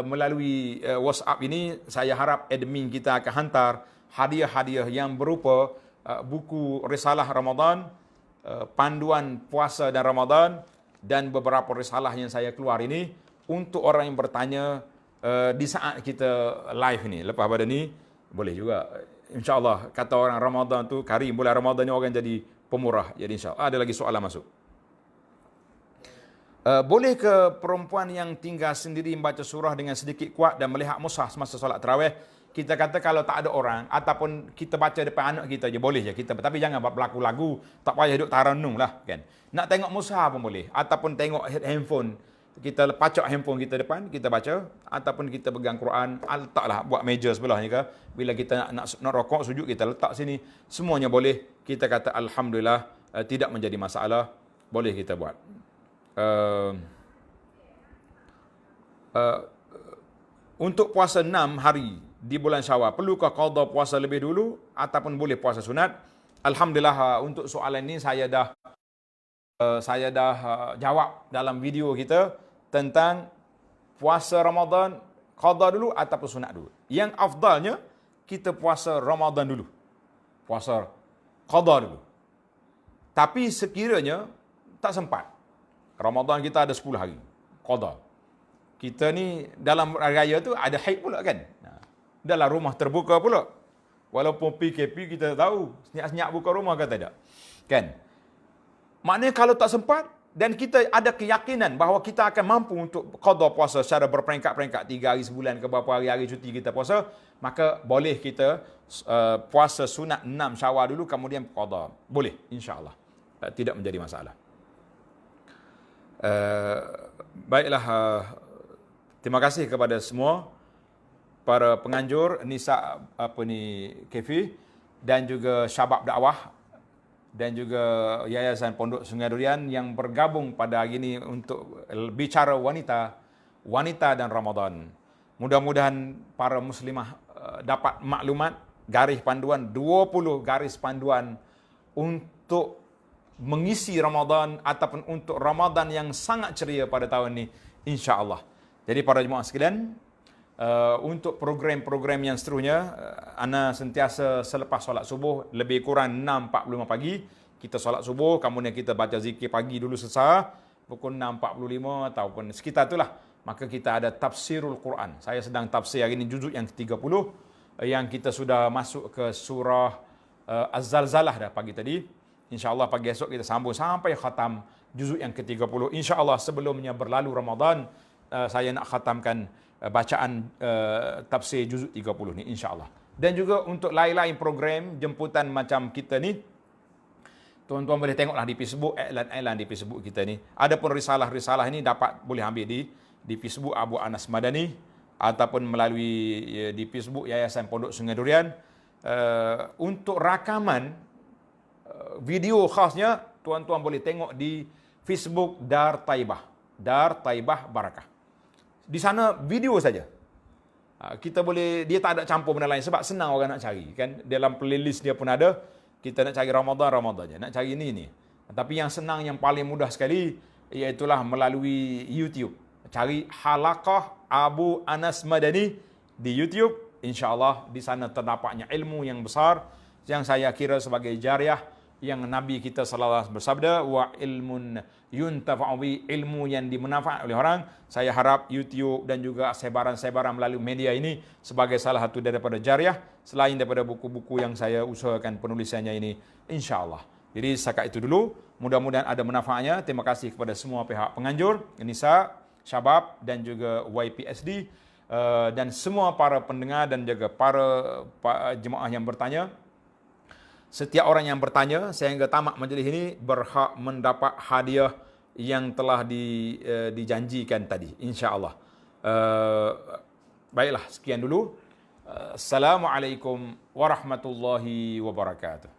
melalui WhatsApp ini, saya harap admin kita akan hantar hadiah-hadiah yang berupa buku risalah Ramadan, panduan puasa dan Ramadan, dan beberapa risalah yang saya keluar ini untuk orang yang bertanya di saat kita live ini. Lepas pada ni boleh juga, insya-Allah, kata orang Ramadan tu karim, bulan Ramadan ni orang jadi pemurah. Jadi insya-Allah ada lagi soalan masuk. Boleh ke perempuan yang tinggal sendiri membaca surah dengan sedikit kuat dan melihat mushaf semasa solat tarawih? Kita kata kalau tak ada orang, ataupun kita baca depan anak kita je, boleh je kita. Tapi jangan berlaku lagu, tak payah duduk taranung lah kan. Nak tengok mushaf pun boleh, ataupun tengok handphone. Kita pacak handphone kita depan, kita baca, ataupun kita pegang Quran, letaklah buat meja sebelah ni ke. Bila kita nak rokok, sujud, kita letak sini. Semuanya boleh. Kita kata alhamdulillah, tidak menjadi masalah. Boleh kita buat. Untuk puasa 6 hari di bulan Syawal, perlukah qada puasa lebih dulu ataupun boleh puasa sunat? Alhamdulillah, untuk soalan ini saya dah jawab dalam video kita tentang puasa Ramadan qada dulu ataupun sunat dulu. Yang afdalnya kita puasa Ramadan dulu, puasa qada dulu. Tapi sekiranya tak sempat, Ramadan kita ada 10 hari qada, kita ni dalam raya tu ada haid pula kan, dalam rumah terbuka pula, walaupun PKP kita tahu senyap-senyap buka rumah kata tak kan. Maknanya kalau tak sempat dan kita ada keyakinan bahawa kita akan mampu untuk qada puasa secara berperingkat-peringkat, 3 hari sebulan ke berapa hari cuti kita puasa, maka boleh kita puasa sunat 6 Syawal dulu kemudian qada. Boleh, insya-Allah. Tidak menjadi masalah. Baiklah, terima kasih kepada semua para penganjur Nisa Kefi, dan juga Syabab Dakwah, dan juga Yayasan Pondok Sungai Durian yang bergabung pada hari ini untuk bicara wanita dan Ramadan. Mudah-mudahan para muslimah dapat maklumat, garis panduan, 20 garis panduan untuk mengisi Ramadan ataupun untuk Ramadan yang sangat ceria pada tahun ini, insya-Allah. Jadi para jemaah sekalian, untuk program-program yang seterusnya, ana sentiasa selepas solat subuh lebih kurang 6.45 pagi kita solat subuh, kemudian kita baca zikir pagi dulu selesai pukul 6.45 ataupun sekitar itulah, maka kita ada tafsirul Quran. Saya sedang tafsir hari ini juzuk yang ke-30, yang kita sudah masuk ke surah Az-Zalzalah dah pagi tadi. InsyaAllah pagi esok kita sambung sampai khatam juzuk yang ke-30. InsyaAllah sebelumnya berlalu Ramadan, saya nak khatamkan bacaan tafsir juzuk 30 ni, insyaAllah. Dan juga untuk lain-lain program jemputan macam kita ni, tuan-tuan boleh tengoklah di Facebook, iklan-iklan di Facebook kita ni. Adapun risalah-risalah ini boleh ambil di Facebook Abu Anas Madani, ataupun melalui di Facebook Yayasan Pondok Sungai Durian. Untuk rakaman video khasnya, tuan-tuan boleh tengok di Facebook Dar Taibah Barakah. Di sana video saja. Kita boleh, dia tak ada campur benda lain sebab senang orang nak cari kan. Dalam playlist dia pun ada. Kita nak cari Ramadan je, nak cari ini. Tapi yang senang, yang paling mudah sekali, iaitulah melalui YouTube. Cari Halaqah Abu Anas Madani di YouTube. InsyaAllah di sana terdapatnya ilmu yang besar yang saya kira sebagai jariah, yang Nabi kita sallallahu alaihi wasallam bersabda, wa ilmun yuntafa'u bi, ilmu yang dimanfaatkan oleh orang. Saya harap YouTube dan juga sebaran-sebaran melalui media ini sebagai salah satu daripada jariah, selain daripada buku-buku yang saya usahakan penulisannya ini, insya-Allah. Jadi setakat itu dulu, mudah-mudahan ada manfaatnya. Terima kasih kepada semua pihak penganjur, Nisa, Syabab dan juga YPSD, dan semua para pendengar dan juga para jemaah yang bertanya. Setiap orang yang bertanya sehingga tamat majlis ini berhak mendapat hadiah yang telah dijanjikan tadi, insya-Allah. Baiklah, sekian dulu. Assalamualaikum warahmatullahi wabarakatuh.